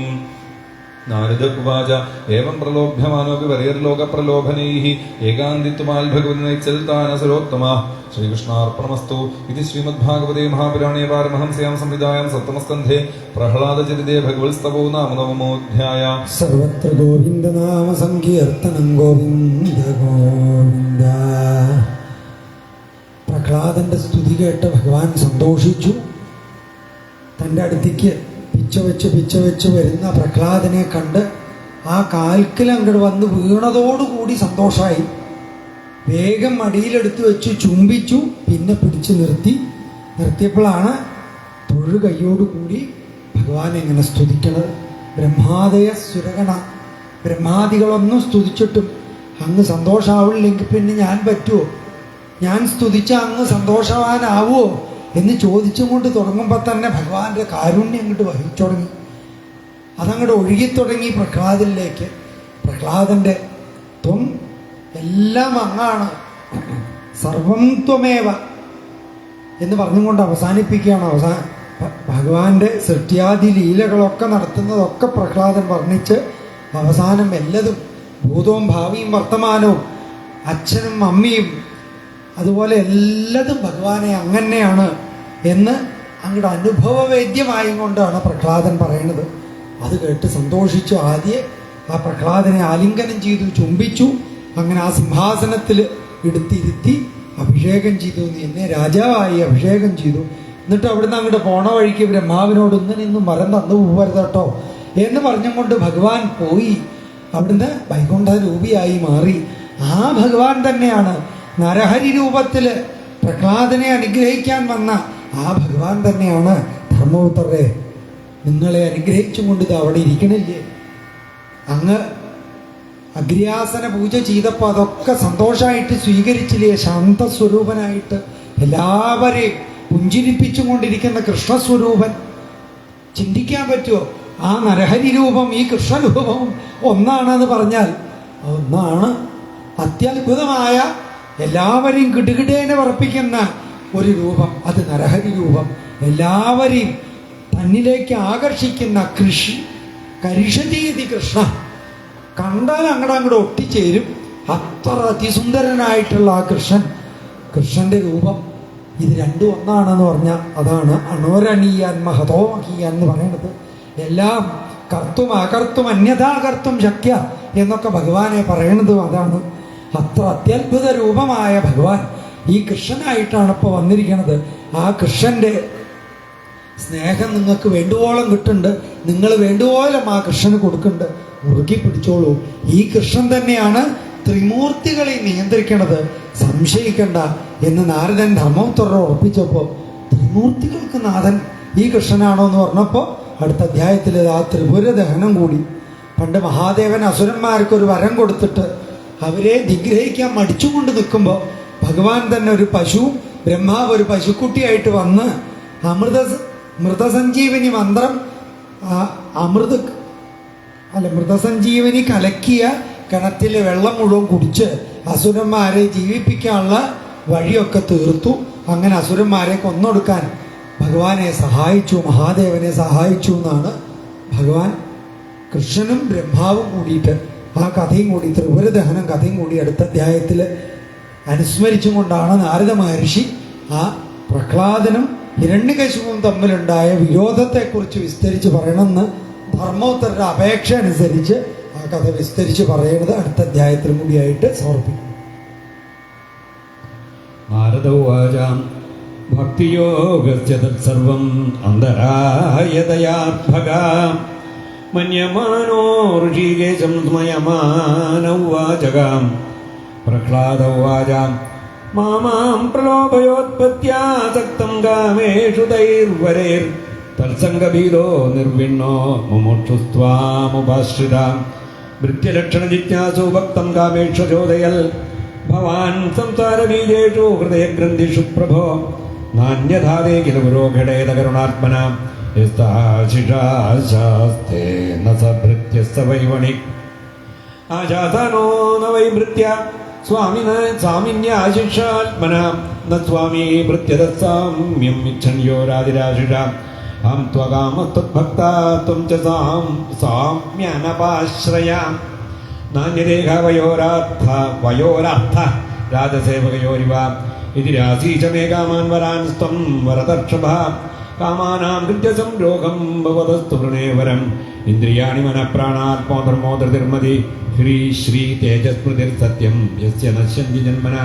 നാരദ ഉവാച ഏവം പ്രലോഭ്യമാനോപി വരേർലോകപ്രലോഭനൈഃ ഏകാന്തിത്വമാൽ ഭഗവന്നൈച്ചൽ താനസുരോത്തമഃ ശ്രീകൃഷ്ണാർപ്പണമസ്തു ഇതി ശ്രീമദ്ഭാഗവതേ മഹാപുരാണേ പാരമഹംസ്യാം സംഹിതായാം സപ്തമസ്കന്ധേ പ്രഹ്ലാദചരിതേ ഭഗവത്സ്തവോ നാമ നവമോऽധ്യായ. സർവത്ര ഗോവിന്ദനാമ സങ്കീർത്തനം ഗോവിന്ദ ഗോവിന്ദ. പ്രഹ്ലാദന്റെ സ്തുതി കേട്ട് ഭഗവാൻ സന്തോഷിച്ചു. തൻ്റെ അടുത്തേക്ക് പിച്ച വെച്ച് വരുന്ന പ്രഹ്ലാദനെ കണ്ട് ആ കാൽക്കൽ അങ്ങോട്ട് വന്ന് വീണതോടുകൂടി സന്തോഷമായി. വേഗം മടിയിലെടുത്ത് വെച്ച് ചുംബിച്ചു. പിന്നെ പിടിച്ചു നിർത്തിയപ്പോഴാണ് തൊഴു കൈയോടുകൂടി ഭഗവാൻ എങ്ങനെ സ്തുതിക്കണത്. ബ്രഹ്മാദയ സുരഗണ, ബ്രഹ്മാദികളൊന്നും സ്തുതിച്ചിട്ടും അങ്ങ് സന്തോഷാവില്ലെങ്കിൽ പിന്നെ ഞാൻ പറ്റുമോ? ഞാൻ സ്തുതിച്ച അങ്ങ് സന്തോഷവാനാവുമോ എന്ന് ചോദിച്ചും കൊണ്ട് തുടങ്ങുമ്പോൾ തന്നെ ഭഗവാന്റെ കാരുണ്യം അങ്ങോട്ട് വഹിച്ചു തുടങ്ങി. അതങ്ങോട്ട് ഒഴുകിത്തുടങ്ങി പ്രഹ്ലാദനിലേക്ക്. പ്രഹ്ലാദന്റെ ത്വം എല്ലാം അങ്ങാണ്, സർവം ത്വമേവ എന്ന് പറഞ്ഞുകൊണ്ട് അവസാനിപ്പിക്കുകയാണ്. ഭഗവാന്റെ സൃഷ്ടിയാദി ലീലകളൊക്കെ നടത്തുന്നതൊക്കെ പ്രഹ്ലാദൻ വർണ്ണിച്ച് അവസാനം എല്ലതും ഭൂതവും ഭാവിയും വർത്തമാനവും അച്ഛനും അമ്മയും അതുപോലെ എല്ലതും ഭഗവാനെ അങ്ങനെയാണ് എന്ന് അങ്ങോട്ട് അനുഭവവേദ്യമായും കൊണ്ടാണ് പ്രഹ്ലാദൻ പറയുന്നത്. അത് കേട്ട് സന്തോഷിച്ചു. ആദ്യം ആ പ്രഹ്ലാദനെ ആലിംഗനം ചെയ്തു, ചുംബിച്ചു. അങ്ങനെ ആ സിംഹാസനത്തിൽ എടുത്തിരുത്തി അഭിഷേകം ചെയ്തു. എന്നെ രാജാവായി അഭിഷേകം ചെയ്തു. എന്നിട്ട് അവിടുന്ന് അങ്ങോട്ട് പോണ വഴിക്ക് ബ്രഹ്മാവിനോട് ഇന്നും മരം തന്നു പോവരുത് കേട്ടോ എന്ന് പറഞ്ഞുകൊണ്ട് ഭഗവാൻ പോയി. അവിടുന്ന് വൈകുണ്ഠ രൂപിയായി മാറി. ആ ഭഗവാൻ തന്നെയാണ് നരഹരി രൂപത്തിൽ പ്രഹ്ലാദനെ അനുഗ്രഹിക്കാൻ വന്ന ആ ഭഗവാൻ തന്നെയാണ് ധർമ്മപുത്രരെ നിങ്ങളെ അനുഗ്രഹിച്ചും കൊണ്ട് ഇത് അവിടെ ഇരിക്കണില്ലേ? അങ്ങ് അഗ്ര്യാസന പൂജ ചെയ്തപ്പോൾ അതൊക്കെ സന്തോഷമായിട്ട് സ്വീകരിച്ചില്ലേ? ശാന്തസ്വരൂപനായിട്ട് എല്ലാവരെയും പുഞ്ചിരിപ്പിച്ചും കൊണ്ടിരിക്കുന്ന കൃഷ്ണസ്വരൂപൻ. ചിന്തിക്കാൻ പറ്റുമോ? ആ നരഹരി രൂപം ഈ കൃഷ്ണരൂപവും ഒന്നാണെന്ന് പറഞ്ഞാൽ ഒന്നാണ്. അത്യത്ഭുതമായ എല്ലാവരെയും കിടുകിടേനെ വർപ്പിക്കുന്ന ഒരു രൂപം, അത് നരഹരി രൂപം. എല്ലാവരെയും തന്നിലേക്ക് ആകർഷിക്കുന്ന കരിഷതീതി കൃഷ്ണ. കണ്ടാൽ അങ്ങോട്ട് ഒട്ടിച്ചേരും. അത്ര അതിസുന്ദരനായിട്ടുള്ള ആ കൃഷ്ണന്റെ രൂപം. ഇത് രണ്ടും ഒന്നാണെന്ന് പറഞ്ഞാൽ അതാണ് അണോരണീയാൻ മഹതോ മഹീയാൻ എന്ന് പറയുന്നത്. എല്ലാം കർത്തും അകർത്തും അന്യഥാകർത്തും ശക്യ എന്നൊക്കെ ഭഗവാനെ പറയണതും അതാണ്. അത്ര അത്യത്ഭുത രൂപമായ ഭഗവാൻ ഈ കൃഷ്ണനായിട്ടാണ് ഇപ്പോൾ വന്നിരിക്കുന്നത്. ആ കൃഷ്ണന്റെ സ്നേഹം നിങ്ങൾക്ക് വേണ്ടുവോളം കിട്ടുന്നുണ്ട്. നിങ്ങൾ വേണ്ടുവോളം ആ കൃഷ്ണന് കൊടുക്കുന്നുണ്ട്. മുറുക്കി പിടിച്ചോളൂ. ഈ കൃഷ്ണൻ തന്നെയാണ് ത്രിമൂർത്തികളെ നിയന്ത്രിക്കണത്, സംശയിക്കണ്ട എന്ന് നാരദൻ ധർമ്മപുത്രരെ ഉറപ്പിച്ചപ്പോൾ ത്രിമൂർത്തികൾക്ക് നാഥൻ ഈ കൃഷ്ണനാണോ എന്ന് പറഞ്ഞപ്പോൾ അടുത്ത അധ്യായത്തിൽ ആ ത്രിപുര ദഹനം കൂടി. പണ്ട് മഹാദേവൻ അസുരന്മാർക്കൊരു വരം കൊടുത്തിട്ട് അവരെ നിഗ്രഹിക്കാൻ മടിച്ചുകൊണ്ട് നിൽക്കുമ്പോൾ ഭഗവാൻ തന്നെ ഒരു പശുവും ബ്രഹ്മാവ് ഒരു പശുക്കുട്ടിയായിട്ട് വന്ന് മൃതസഞ്ജീവനി മന്ത്രം മൃതസഞ്ജീവനി കലക്കിയ കിണറ്റിലെ വെള്ളം മുഴുവൻ കുടിച്ച് അസുരന്മാരെ ജീവിപ്പിക്കാനുള്ള വഴിയൊക്കെ തീർത്തു. അങ്ങനെ അസുരന്മാരെ കൊന്നൊടുക്കാൻ ഭഗവാനെ സഹായിച്ചു, മഹാദേവനെ സഹായിച്ചു എന്നാണ് ഭഗവാൻ കൃഷ്ണനും ബ്രഹ്മാവും കൂടിയിട്ട് ആ കഥയും കൂടി ത്രിപുരദഹനം കഥയും കൂടി അടുത്ത അധ്യായത്തിൽ അനുസ്മരിച്ചും കൊണ്ടാണ് നാരദ മഹർഷി ആ പ്രഹ്ലാദനും ഹിരണ്യകശിപുവും തമ്മിലുണ്ടായ വിരോധത്തെക്കുറിച്ച് വിസ്തരിച്ച് പറയണമെന്ന് ധർമ്മോത്തരുടെ അപേക്ഷ അനുസരിച്ച് ആ കഥ വിസ്തരിച്ച് പറയുന്നത് അടുത്ത അധ്യായത്തിലും കൂടിയായിട്ട് സമർപ്പിക്കും. നാരദ ഉവാച ഭക്തിയോഗസ്യ തത്സർവം അന്തരായതയാത്ഭഗാ മന്യമാനോ ഋഷികേശം സ്മയമാനൗവാചകാം പ്രഹ്ലാദ ഉവാച മാമാം പ്രലോഭയോത്പത്യാസക്തം കാമേഷു തൈർവരൈർ തത്സംഗഭീതോ നിർവിണ്ണോ മുമുക്ഷുസ്ത്വാമുപാശ്രിതാം ഭൃത്യലക്ഷണ ജിജ്ഞാസു ഭക്തം കാമേഷു ചോദയൽ ഭവാൻ സംസാരബീജേഷു ഹൃദയഗ്രന്ഥിഷു പ്രഭോ നാന്യധാതേ കില പുരോഘടേത കരുണാത്മന യസ്താശിഷാശാസ്തേ ന സ ഭൃത്യസ്ത വൈവണി ആശാസാനോ ന വൈ ഭൃത്യ സ്വാമിന്യാശിഷാത്മന ന സ്വാമി ഭൃത്യത സാമ്യം ഇച്ഛന്യോ രാതിരാശിഷ അഹം ത്വകാമസ്ത്വദ്ഭക്താ ത്വം ച സാമ്യനപാശ്രയാം നാന്യദേഹ വയോരാർത്ഥ രാജസേവകയോരിവ ഇതി രാസീച മേ കാമാൻ വരാൻ സ്ത്വം വരദർഷഭ കാമാനാം ഹൃദ്യസംരോഗം ഭവതസ്തു വൃണേവരം ഇന്ദ്രിയാണി മനഃപ്രാണാത്മോ ധർമ്മോ ധൃതിർമതി ഹ്രീ ശ്രീ തേജസ്മൃതിർ സത്യം യസ്യ നശ്യന്തി ജന്മന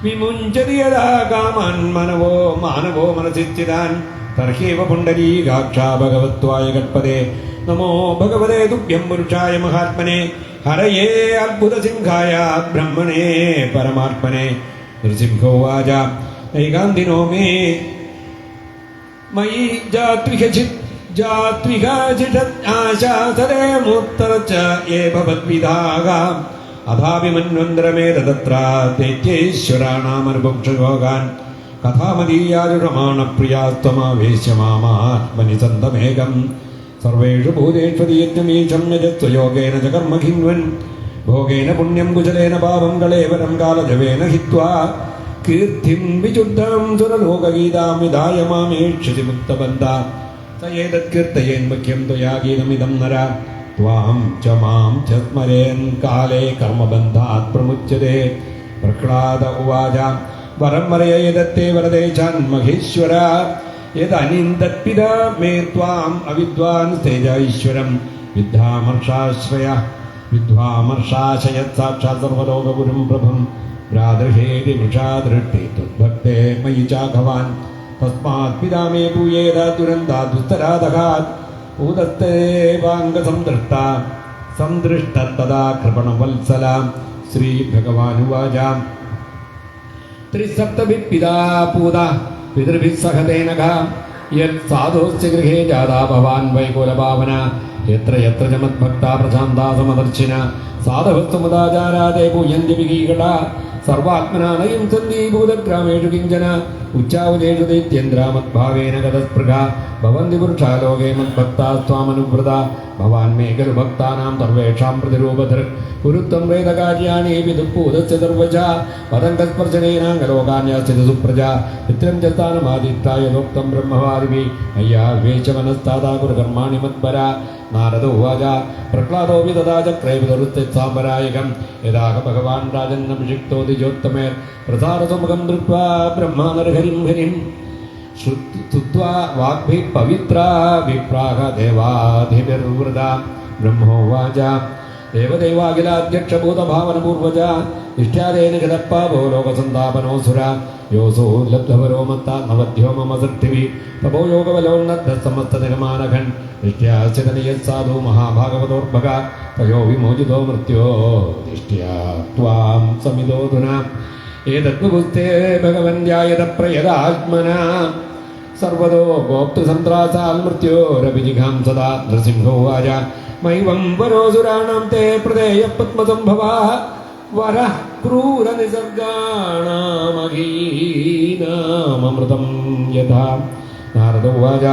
വിമുഞ്ചതി യഥാ കാമാൻ മാനവോ മനസിച്ചിതാൻ തർഹേവ പുണ്ഡരീകാക്ഷാ ഭഗവത്വായ കൽപ്പതേ നമോ ഭഗവതേ തുഭ്യം പുരുഷായ മഹാത്മനെ ഹരയേ അദ്ഭുതസിംഹായ ബ്രഹ്മണേ പരമാത്മനെ നൃസിംഹോവാച നൈകാന്തിനോ മേ മയി ജാത്വികാശാസരേ മൂത്തർച്ച യേ ഭവദ്വിധാഃ അഥാഭിമന്വന്തരമേത തത്ര ദൈത്യേശ്വരാണാമനുഭക്ഷയോഗാൻ കഥാമതീയാരുഷമാണപ്രിയാസ്ത്വമാവേശ്യ മാമാത്മനി സന്തമേകം സർവേഷു ഭൂതേഷ്വതീയജ്ഞമീശം യജസ്വയോഗേന ച കർമ്മഖിന്വൻ ഭോഗേന പുണ്യം കുശലേന പാപം കളേവരം കാലജവേന ഹിത്വാ കീർത്തിം വിശുദ്ധാം സുരലോകഗീതാം വിധായ മാമേക്ഷതി മുക്തബന്ധ സ ഏതത്കീർത്തയേൻ മുഖ്യം ത്വയാ ഗീതമിദം നര ത്വാം ച മാം ച സ്മരേൻ കാലേ കർമ്മബന്ധാത് പ്രമുച്യതേ പ്രഹ്ലാദ ഉവാച വരം വരയതത്തെ വരദേശാൻ മഹേശ്വര യദനിന്ദത്പിതാ മേ ത്വാം അവിദ്വാൻ തേജ ഈശ്വരം വിദ്വാമർഷാശയത് സാക്ഷാത് സർവലോകഗുരും പ്രഭം ഭ്രാതൃഹേതി മൃഷാദൃഷ്ടി ത്വദ്ഭക്തേ മയി ചാഘവാൻ തസ്മാത് പിതാ മേ ഭൂയേത ദുരന്താ ദുസ്തരാദഘാത് സംദൃഷ്ട തദാ കൃപണവത്സല ശ്രീ ഭഗവാനുവാച ത്രിസപ്തഭിः പിതാ പൂത പിതൃഭിः സഹ തേനഘ യത് സാധോസ്യ ഗൃഹേ ജാതാ ഭവാൻ വൈകുലഭാവന യത്ര യത്ര ച മദ്ഭക്താ പ്രശാന്താ സമദർശിന സാധവസ്തുമുദാചാരാദേ പൂയന്തി വികീകട സർവാത്മനാ നയം സന്തി ഭൂതഗ്രാമേഷു കിഞ്ചന ഉച്ചാവുജേഷു ദൈത്യേന്ദ്രാമദ്ഭാവേന ഗതസ്പൃഹ ഭവന്തി പുരുഷാ ലോകേ മദ്ഭക്താസ്ത്വാമനുവൃത ഭവാൻ മേ ഖലു ഭക്താനാം സർവേഷാം പ്രതിരൂപധൃക് കുരുത്വം വേദകാര്യാണി വിദുഃപൂതസ്യ സർവജ പതംഗസ്പർശനേനാംഗലോകാന്യാസ്യ സുപ്രജ പിത്രം ച സ്ഥാനമാദിത്യായ യോക്തം ബ്രഹ്മവാദിഭിः അയ്യാ വേശമനസ്താദാ കുരുകർമാണി മത്പര നാരദ ഉവാച പ്രഹ്ലാദോ വിദദാ ചക്രേ വിദരുസ്സാംബരായകം യഥാഹ ഭഗവാൻ രാജന്നഭിഷിക്തോ ദ്വിജോത്തമേർ പ്രസാരസുമുഖം ദൃഷ്ട്വാ ബ്രഹ്മാനർഹരിം ഹരിം ശ്രുത്വാ വാഗ്ഭിः പവിത്രാ വിപ്രാഹ ദേവാധിപിർവൃത ബ്രഹ്മോവാച ദേവദേവാഖിലാധ്യക്ഷഭൂതഭാവനപൂർവജ ഇഷ്ട്യാദേന ജലപ്പാവോ ലോകസന്താപനോസുര യോസോ ലബ്ധവരോ മത്താ നവധ്യോ മമ സൃഷ്ടിഭിः തപോ യോഗബലോന്നദ്ധസമസ്തനിഗമാനഘൻ ദൃഷ്ട്യാശ്ചിതനിയത്സാധു മഹാഭാഗവതോർഭക തയോ വിമോചിതോ മൃത്യോ ദൃഷ്ട്യാ ത്വാം സമിതോധുന ഏതദ്വിപുസ്തേ ഭഗവൻ ധ്യായത പ്രയതാത്മനാ സർവതോ ഗോപ്തൃസന്ത്രാസാൽ മൃത്യോരഭിജിഘാം സദാ നൃസിംഹോവാച മൈവം വരോസുരാണാം തേ പ്രദേയ പത്മസംഭവാ വരഃ ക്രൂരനിസർഗാണാമഹീനാമൃതം യഥാ നാരദ ഉവാച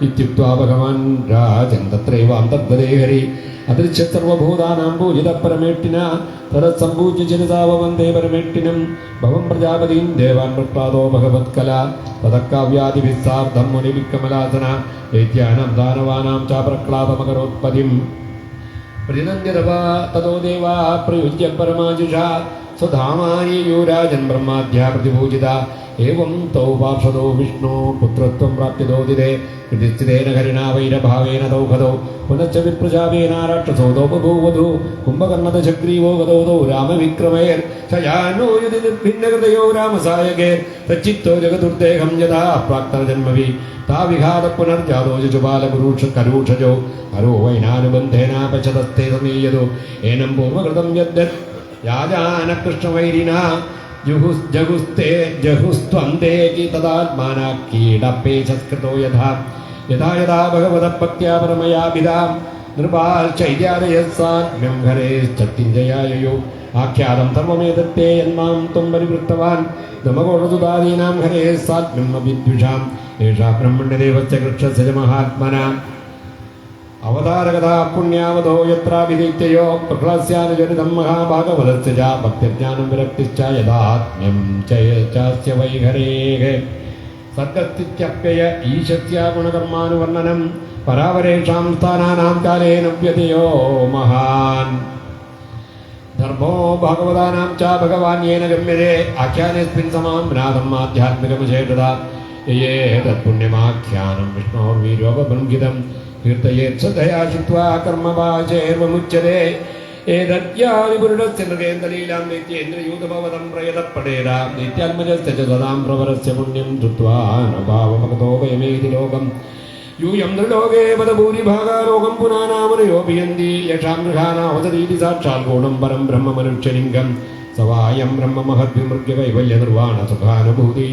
ഇത്യുക്ത്വാ ഭഗവാൻ രാജൻ തത്രൈവാം തദ്വദേ ഹരി അദൃശ്യ സർവഭൂതാനാം പൂജിത പരമേട്ടിന തദസംപൂജ്യ ചിരതാവവന്ദേ പരമേട്ടിനം ഭവം പ്രജാപതിം ദേവാൻ പ്രഹ്ലാദോ ഭഗവത്കല തദക്കാവ്യാദിഭിः സാർദ്ധം മുനിവിക്കമലാസന ദൈത്യാനാം ദാനവാനാം ച പ്രഹ്ലാദമകരോത്പതിം പ്രതിനന്ദ്യതവാ തതോ ദേവാ പ്രയുജ്യ പരമാജുഷാ സ്വധാമാനി യുരാജൻ ബ്രഹ്മാദ്യാ പ്രതിപൂജിത ഏവം തൗ പാർഷദോ വിഷ്ണു പുത്രത്വം പ്രാപ്യതോദിതേ കൃതിസ്ഥിതേന ഹരിണാ വൈരഭാവേന ദൗഹദോ പുനശ്ച വിപ്രജാവേന രാക്ഷസോദോ ബഭൂവധൂ കുംഭകർണദശഗ്രീവോ ഗതോദോ രാമവിക്രമേർ ശയാനോ യതി നിർഭിന്നഹൃദയോ രാമസായകേർ തച്ചിത്തോ ജഗദുർദേഹം യഥാ പ്രാക്തനജന്മവി താവിഘാത പുനർജാതോ ജുബാലഗുരൂഷ കരൂഷജോ ഹരോ വൈനാനുബന്ധേനാപശതസ്തേ സമീയതോ ഏനം പൂർവകൃതം യദ്യത് യാജാനകൃഷ്ണവൈരിണ ജഹുസ്ത്വന്തേകി തദാത്മാനാ കീടപേശസ്കൃതോ യഥാ യഥാ യഥാ ഭഗവതഃ ഭക്ത്യാ പരമയാഭിധാം നൃപാശ്ചൈര്യാദയസ്സാത്മ്യം ഹരേശ്ചത്തിഞ്ജയായയോ ആഖ്യാതം സർവമേതത്തെ യന്മാം ത്വം പരിവൃത്തവാൻ ദമഘോഷസുതാദീനാം ഹരേസ്സാത്മ്യം അവിദ്വിഷാം ഏഷാ ബ്രഹ്മണ്യദേവസ്യ കൃക്ഷസ്യ ച മഹാത്മനാ അവതാരകഥാ പുണ്യാവധോ യത്രാഭിദൈത്യയോ പ്രഹ്ലാസ്യാനുചരിതം മഹാഭാഗവതസ്യ ച ഭക്തിജ്ഞാനം വിരക്തിശ്ച യഥാത്മ്യം ച യച്ചാസ്യ വൈഹരേഃ സർഗസ്ഥിത്യപ്യയ ഈശസ്യ ഗുണകർമാനുവർണ്ണനം പരാവരേഷാം സ്ഥാനാനാം കാലേന വ്യതയോ മഹാൻ ധർമ്മോ ഭഗവതാനാം ച ഭഗവാൻ യേന ഗമ്യതേ ആഖ്യാനേസ്മിൻ സമാം നാദം ആധ്യാത്മികവിശേഷത യേ തത്പുണ്യമാഖ്യാനം വിഷ്ണോർവീരോപബൃംഹിതം കീർത്തയേത് ശ്രദ്ധയാ ശുത്വാ കർമ്മവാചേർവമുച്യതേ ഏതദ്യാദിപുരുഷസ്യ നൃഗേന്ദ്രലീലാം നിത്യേന്ദ്രയൂതഭവതം പ്രയതപ്പടേതാ നിത്യാത്മജസ്യ ച സദാം പ്രവരസ്യ പുണ്യം ധൃത്വാ നഭാവമഗതോ വയമേതി ലോകം യൂയം നൃലോകേ പദഭൂരിഭാഗാ ലോകം പുനാനാമനയോപിയന്തി യക്ഷാം ഗൃഹാനാവതരീതി സാക്ഷാൽ ഗുണം പരം ബ്രഹ്മമനുഷ്യലിംഗം സവായം ബ്രഹ്മമഹദ്വിമൃഗ്യകൈവല്യ നിർവാണ സുഖാനുഭൂതി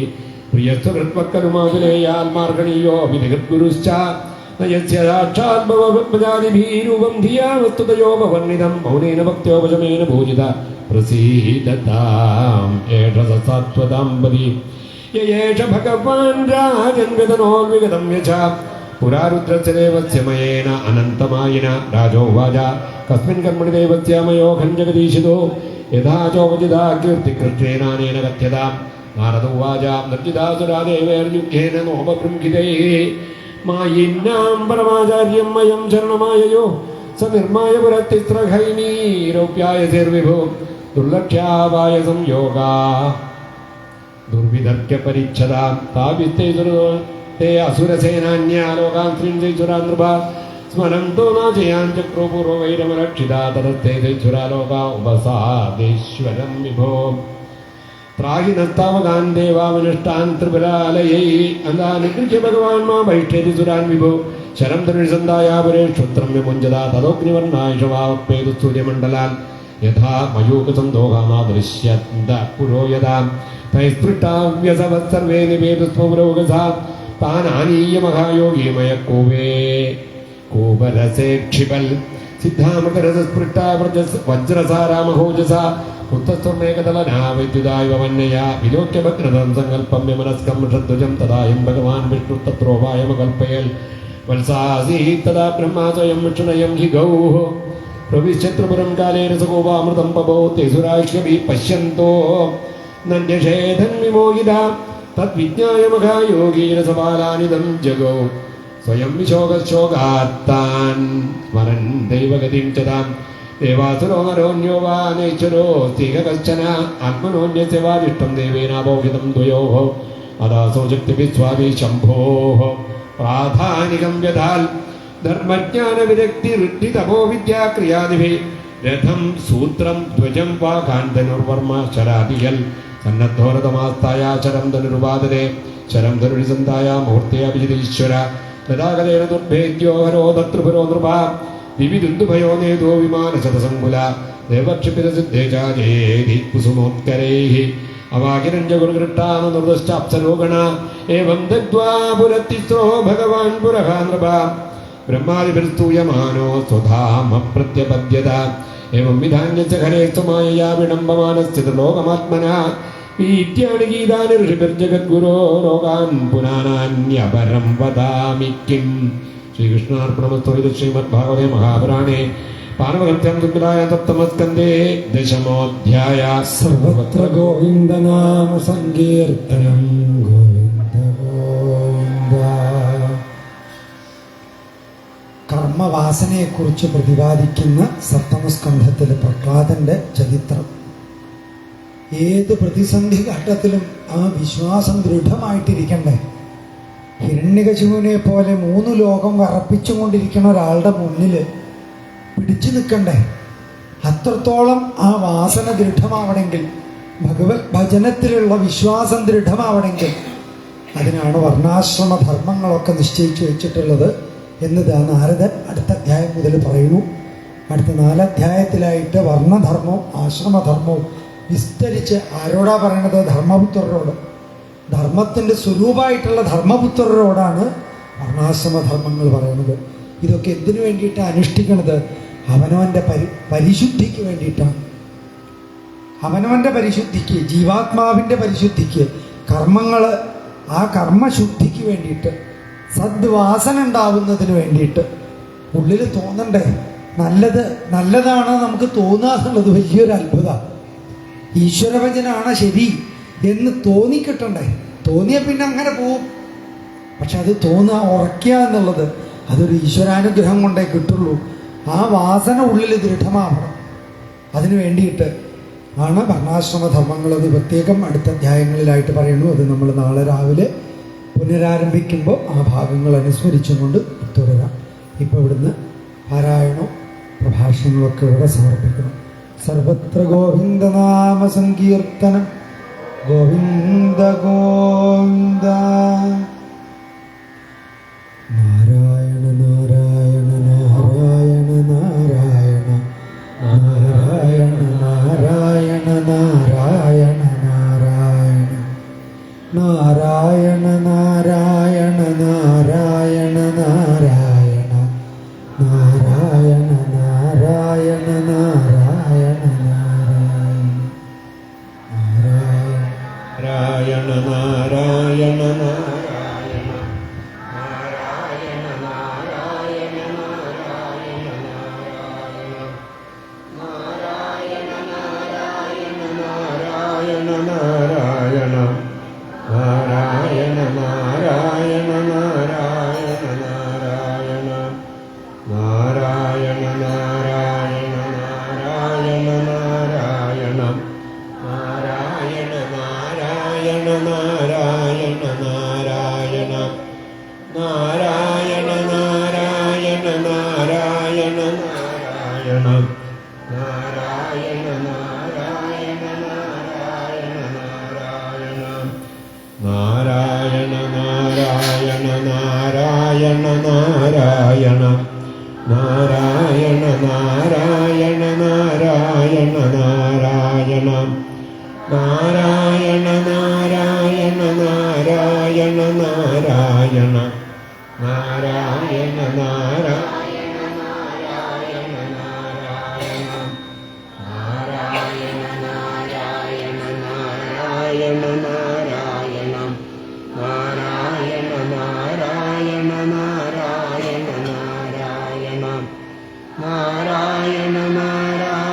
പ്രിയസ്തു കൃത്വക്കലുമാതുലേയാൽമാർഗണീയോ വിനിഹദ്ഗുരുശ്ച നയസ്യ സാക്ഷാത് ഭവപത്മജാതിഭീരൂപം ധിയാ വസ്തുതയോപവർണിതം മൗനേന ഭക്ത്യോപശമേന പൂജിത പ്രസീദതാം ഏഷ സത്വദാമ്പതി യേഷ ഭഗവാൻ രാജൻവിതനോൽവിഗതം യച പുരാരുദ്രസ്യ ദേവസ്യ മയേന അനന്തമായിന രാജോവാച കസ്മിൻ കർമ്മണി ദേവസ്യ മയോഘം ജഗദീശിതോ യഥാ ചോപചിതാ കീർത്തികൃഷ്ണേനാനേന കഥ്യതാം നാരദോവാച നിർജിതാസുരാദേവേർയുദ്ധേന നോപബൃംഹിതൈഃ മായിന്നാം പരമാചാര്യം മയം ശരണമായയോ സ നിർമായ പുരത്തിസ്രഹൈനീരൗപ്യായ സേർവിഭോ ദുർലക്ഷ്യാവായ സംയോഗാ ദുർവിതർക്യ പരിച്ഛദാം താവിത്തേ ते असुरसेनान्यालोकान् श्रींसैसुरान् नृप स्मरन्तो नाचयान् चक्रो पूर्ववैरमरक्षिता ततस्ते सैसुरालोका उपसादेश्वरं विभो त्राहि नस्तावकान् देवाविनष्टान् त्रिपुरालयैः अन्धानुगृह्य भगवान् मा वैष्ठेति सुरान् विभो शरं धनुषन्धायापुरे क्षुत्रं विमुञ्जदा तदोऽग्निवर्णायशवापेतु सूर्यमण्डलान् यथा मयूकसन्दोहानादृश्यन्त पुरो यदा तैस्पृष्टाव्यसवः सर्वे निवेदु स्मरोगसा तानानीय महायोगीमय कोवे कोबरसे क्षिपल सिद्धामकरसस्पृष्टा वज्रसारामहोजसा उत्तस्वर्मेकदलना वैद्युदायव वन्यया विलोक्य भग्नदं संकल्पं यमनस्कं षड्ध्वजं तदायं भगवान् विष्णुस्तत्रोपायमकल्पयल् वल्सासीत् तदा ब्रह्मा स्वयं विष्णुनयं हि गौः प्रविश्यत्रिपुरं कालेन सगोपामृतं पबौ ते सुराश्वपि पश्यन्तो नन्यषेधन् विमोहिता तद्विज्ञाय महायोगीन सबालानिदं जगौ स्वयं विशोकशोकात्तान् स्मरन् दैवगतिं च ताम् देवासुरो नरोऽन्यो वा नैश्वरोऽस्तिह कश्चन आत्मनोऽन्यस्य वादिष्टं देवेनापोहितं द्वयोः अदासो शक्तिभिस्वामी शम्भोः प्राधानिकं व्यधाल् धर्मज्ञानविरक्तिरुद्धितमो विद्याक्रियादिभिः रथं सूत्रं ध्वजं वा कान्तनुर्वर्म शरादियल् सन्नद्धोरतमास्ताया शरं धनुर्वादने शरं धनुरिसन्ताया मुहूर्ते अभिजितीश्वर तदागलेन दुर्भेद्यो हरो तत्रिपुरो नृपा विविदुन्दुभयो नेदो विमानशतसङ्कुला देवक्षिपितसिद्धे चाजेधि कुसुमोत्करैः अवाकिरञ्जगुरुगृट्टाननुर्दश्चाप्सरोगणा एवं दग्ध्वा पुरतिस्रो भगवान् पुरः नृपा ब्रह्मादिभिर्स्तूयमानो स्वधाम प्रत्यपद्यत एवं विधान्यस्य खलेस्तु मायया विडम्बमानस्य त्रिलोकमात्मना ईत्यानि गीतानि ऋषिभिर्जगद्गुरो लोकान् पुराणान्यपरं वदामि किम् श्रीकृष्णार्पणमस्तु इति श्रीमद्भागवते महापुराणे पारमहंस्यां संहितायां सप्तमस्कन्धे दशमोऽध्यायः सर्वत्र गोविन्दनाम सङ्कीर्तनं गोविन्द गोविन्द കർമ്മവാസനയെക്കുറിച്ച് പ്രതിപാദിക്കുന്ന സപ്തമസ്കന്ധത്തിലെ പ്രഹ്ലാദന്റെ ചരിത്രം. ഏത് പ്രതിസന്ധി ഘട്ടത്തിലും ആ വിശ്വാസം ദൃഢമായിട്ടിരിക്കണ്ടേ. ഹിരണ്യകശിപുവിനെ പോലെ 3 ലോകം വറപ്പിച്ചുകൊണ്ടിരിക്കുന്ന ഒരാളുടെ മുന്നിൽ പിടിച്ചു നിൽക്കണ്ടേ. അത്രത്തോളം ആ വാസന ദൃഢമാവണമെങ്കിൽ, ഭഗവത് ഭജനത്തിലുള്ള വിശ്വാസം ദൃഢമാവണമെങ്കിൽ അതിനാണ് വർണ്ണാശ്രമ ധർമ്മങ്ങളൊക്കെ നിശ്ചയിച്ചു വെച്ചിട്ടുള്ളത് എന്ന് നാരദൻ അടുത്ത അധ്യായം മുതൽ പറയുന്നു. അടുത്ത 4 അധ്യായത്തിലായിട്ട് വർണ്ണധർമ്മവും ആശ്രമധർമ്മവും വിസ്തരിച്ച് ആരോടാ പറയണത്? ധർമ്മപുത്രരോട്. ധർമ്മത്തിൻ്റെ സ്വരൂപമായിട്ടുള്ള ധർമ്മപുത്രരോടാണ് വർണ്ണാശ്രമധർമ്മങ്ങൾ പറയുന്നത്. ഇതൊക്കെ എന്തിനു വേണ്ടിയിട്ടാണ് അനുഷ്ഠിക്കുന്നത്? അവനവൻ്റെ പരിശുദ്ധിക്ക് വേണ്ടിയിട്ടാണ്. അവനവൻ്റെ പരിശുദ്ധിക്ക്, ജീവാത്മാവിൻ്റെ പരിശുദ്ധിക്ക്, കർമ്മങ്ങൾ ആ കർമ്മശുദ്ധിക്ക് വേണ്ടിയിട്ട്, സദ്വാസന ഉണ്ടാവുന്നതിന് വേണ്ടിയിട്ട്. ഉള്ളിൽ തോന്നണ്ടേ നല്ലതാണ് നമുക്ക് തോന്നുക എന്നുള്ളത് വലിയൊരു അത്ഭുതമാണ്. ഈശ്വരഭജനാണ് ശരി എന്ന് തോന്നിക്കിട്ടണ്ടേ. തോന്നിയ പിന്നെ അങ്ങനെ പോവും. പക്ഷെ അത് തോന്നുക, ഉറക്കുക എന്നുള്ളത് അതൊരു ഈശ്വരാനുഗ്രഹം കൊണ്ടേ കിട്ടുള്ളൂ. ആ വാസന ഉള്ളിൽ ദൃഢമാവണം. അതിനു വേണ്ടിയിട്ട് ആണ് വർണ്ണാശ്രമ ധർമ്മങ്ങൾ. അത് പ്രത്യേകം അടുത്ത അധ്യായങ്ങളിലായിട്ട് പറയുന്നു. അത് നമ്മൾ നാളെ രാവിലെ പുനരാരംഭിക്കുമ്പോൾ ആ ഭാഗങ്ങൾ അനുസ്മരിച്ചുകൊണ്ട് തുടരാം. ഇപ്പോൾ ഇവിടുന്ന് പാരായണവും പ്രഭാഷണങ്ങളൊക്കെ ഇവിടെ സമർപ്പിക്കണം. സർവത്ര ഗോവിന്ദനാമ സങ്കീർത്തനം. ഗോവിന്ദ ഗോവിന്ദ. നാരായണ നാരായണ നാരായണ നാരായണ നാരായണ നാരായണ നാരായണ നാരായണ നാരായണ നാരായണ നാരായണ നാരായണ നാരായണ നാരായണ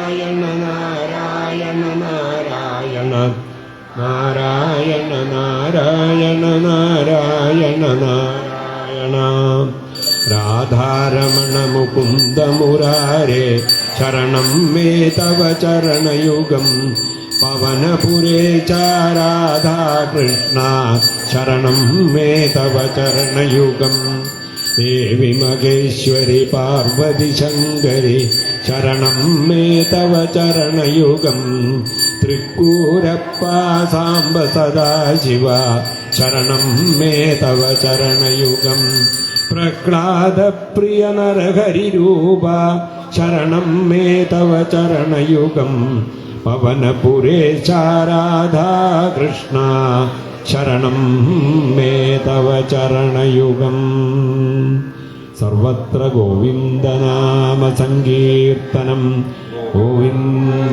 നാരായണ നാരായണ നാരായണ രാധാരമണ മുകുന്ദ മുരാരേ ശരണം മേ തവ ചരണയുഗം പവനപുരേ ച രാധാ കൃഷ്ണ ശരണം മേ തവ ചരണയുഗം ദേവി മഹേശ്വരി പാർവതി ശങ്കരി ശരണം മേ തവ ചരണയുഗം തൃക്കൂരപ്പ സാംബ സദാശിവ ശരണം മേ തവ ചരണയുഗം പ്രഹ്ലാദപ്രിയ നരഹരിരൂപ ശരണം മേ തവ ചരണയുഗം പവനപുരേശ രാധാ കൃഷ്ണ ശരണം മേ തവ ചരണയുഗം. സർവത്ര ഗോവിന്ദനാമ സങ്കീർത്തനം. ഗോവിന്ദ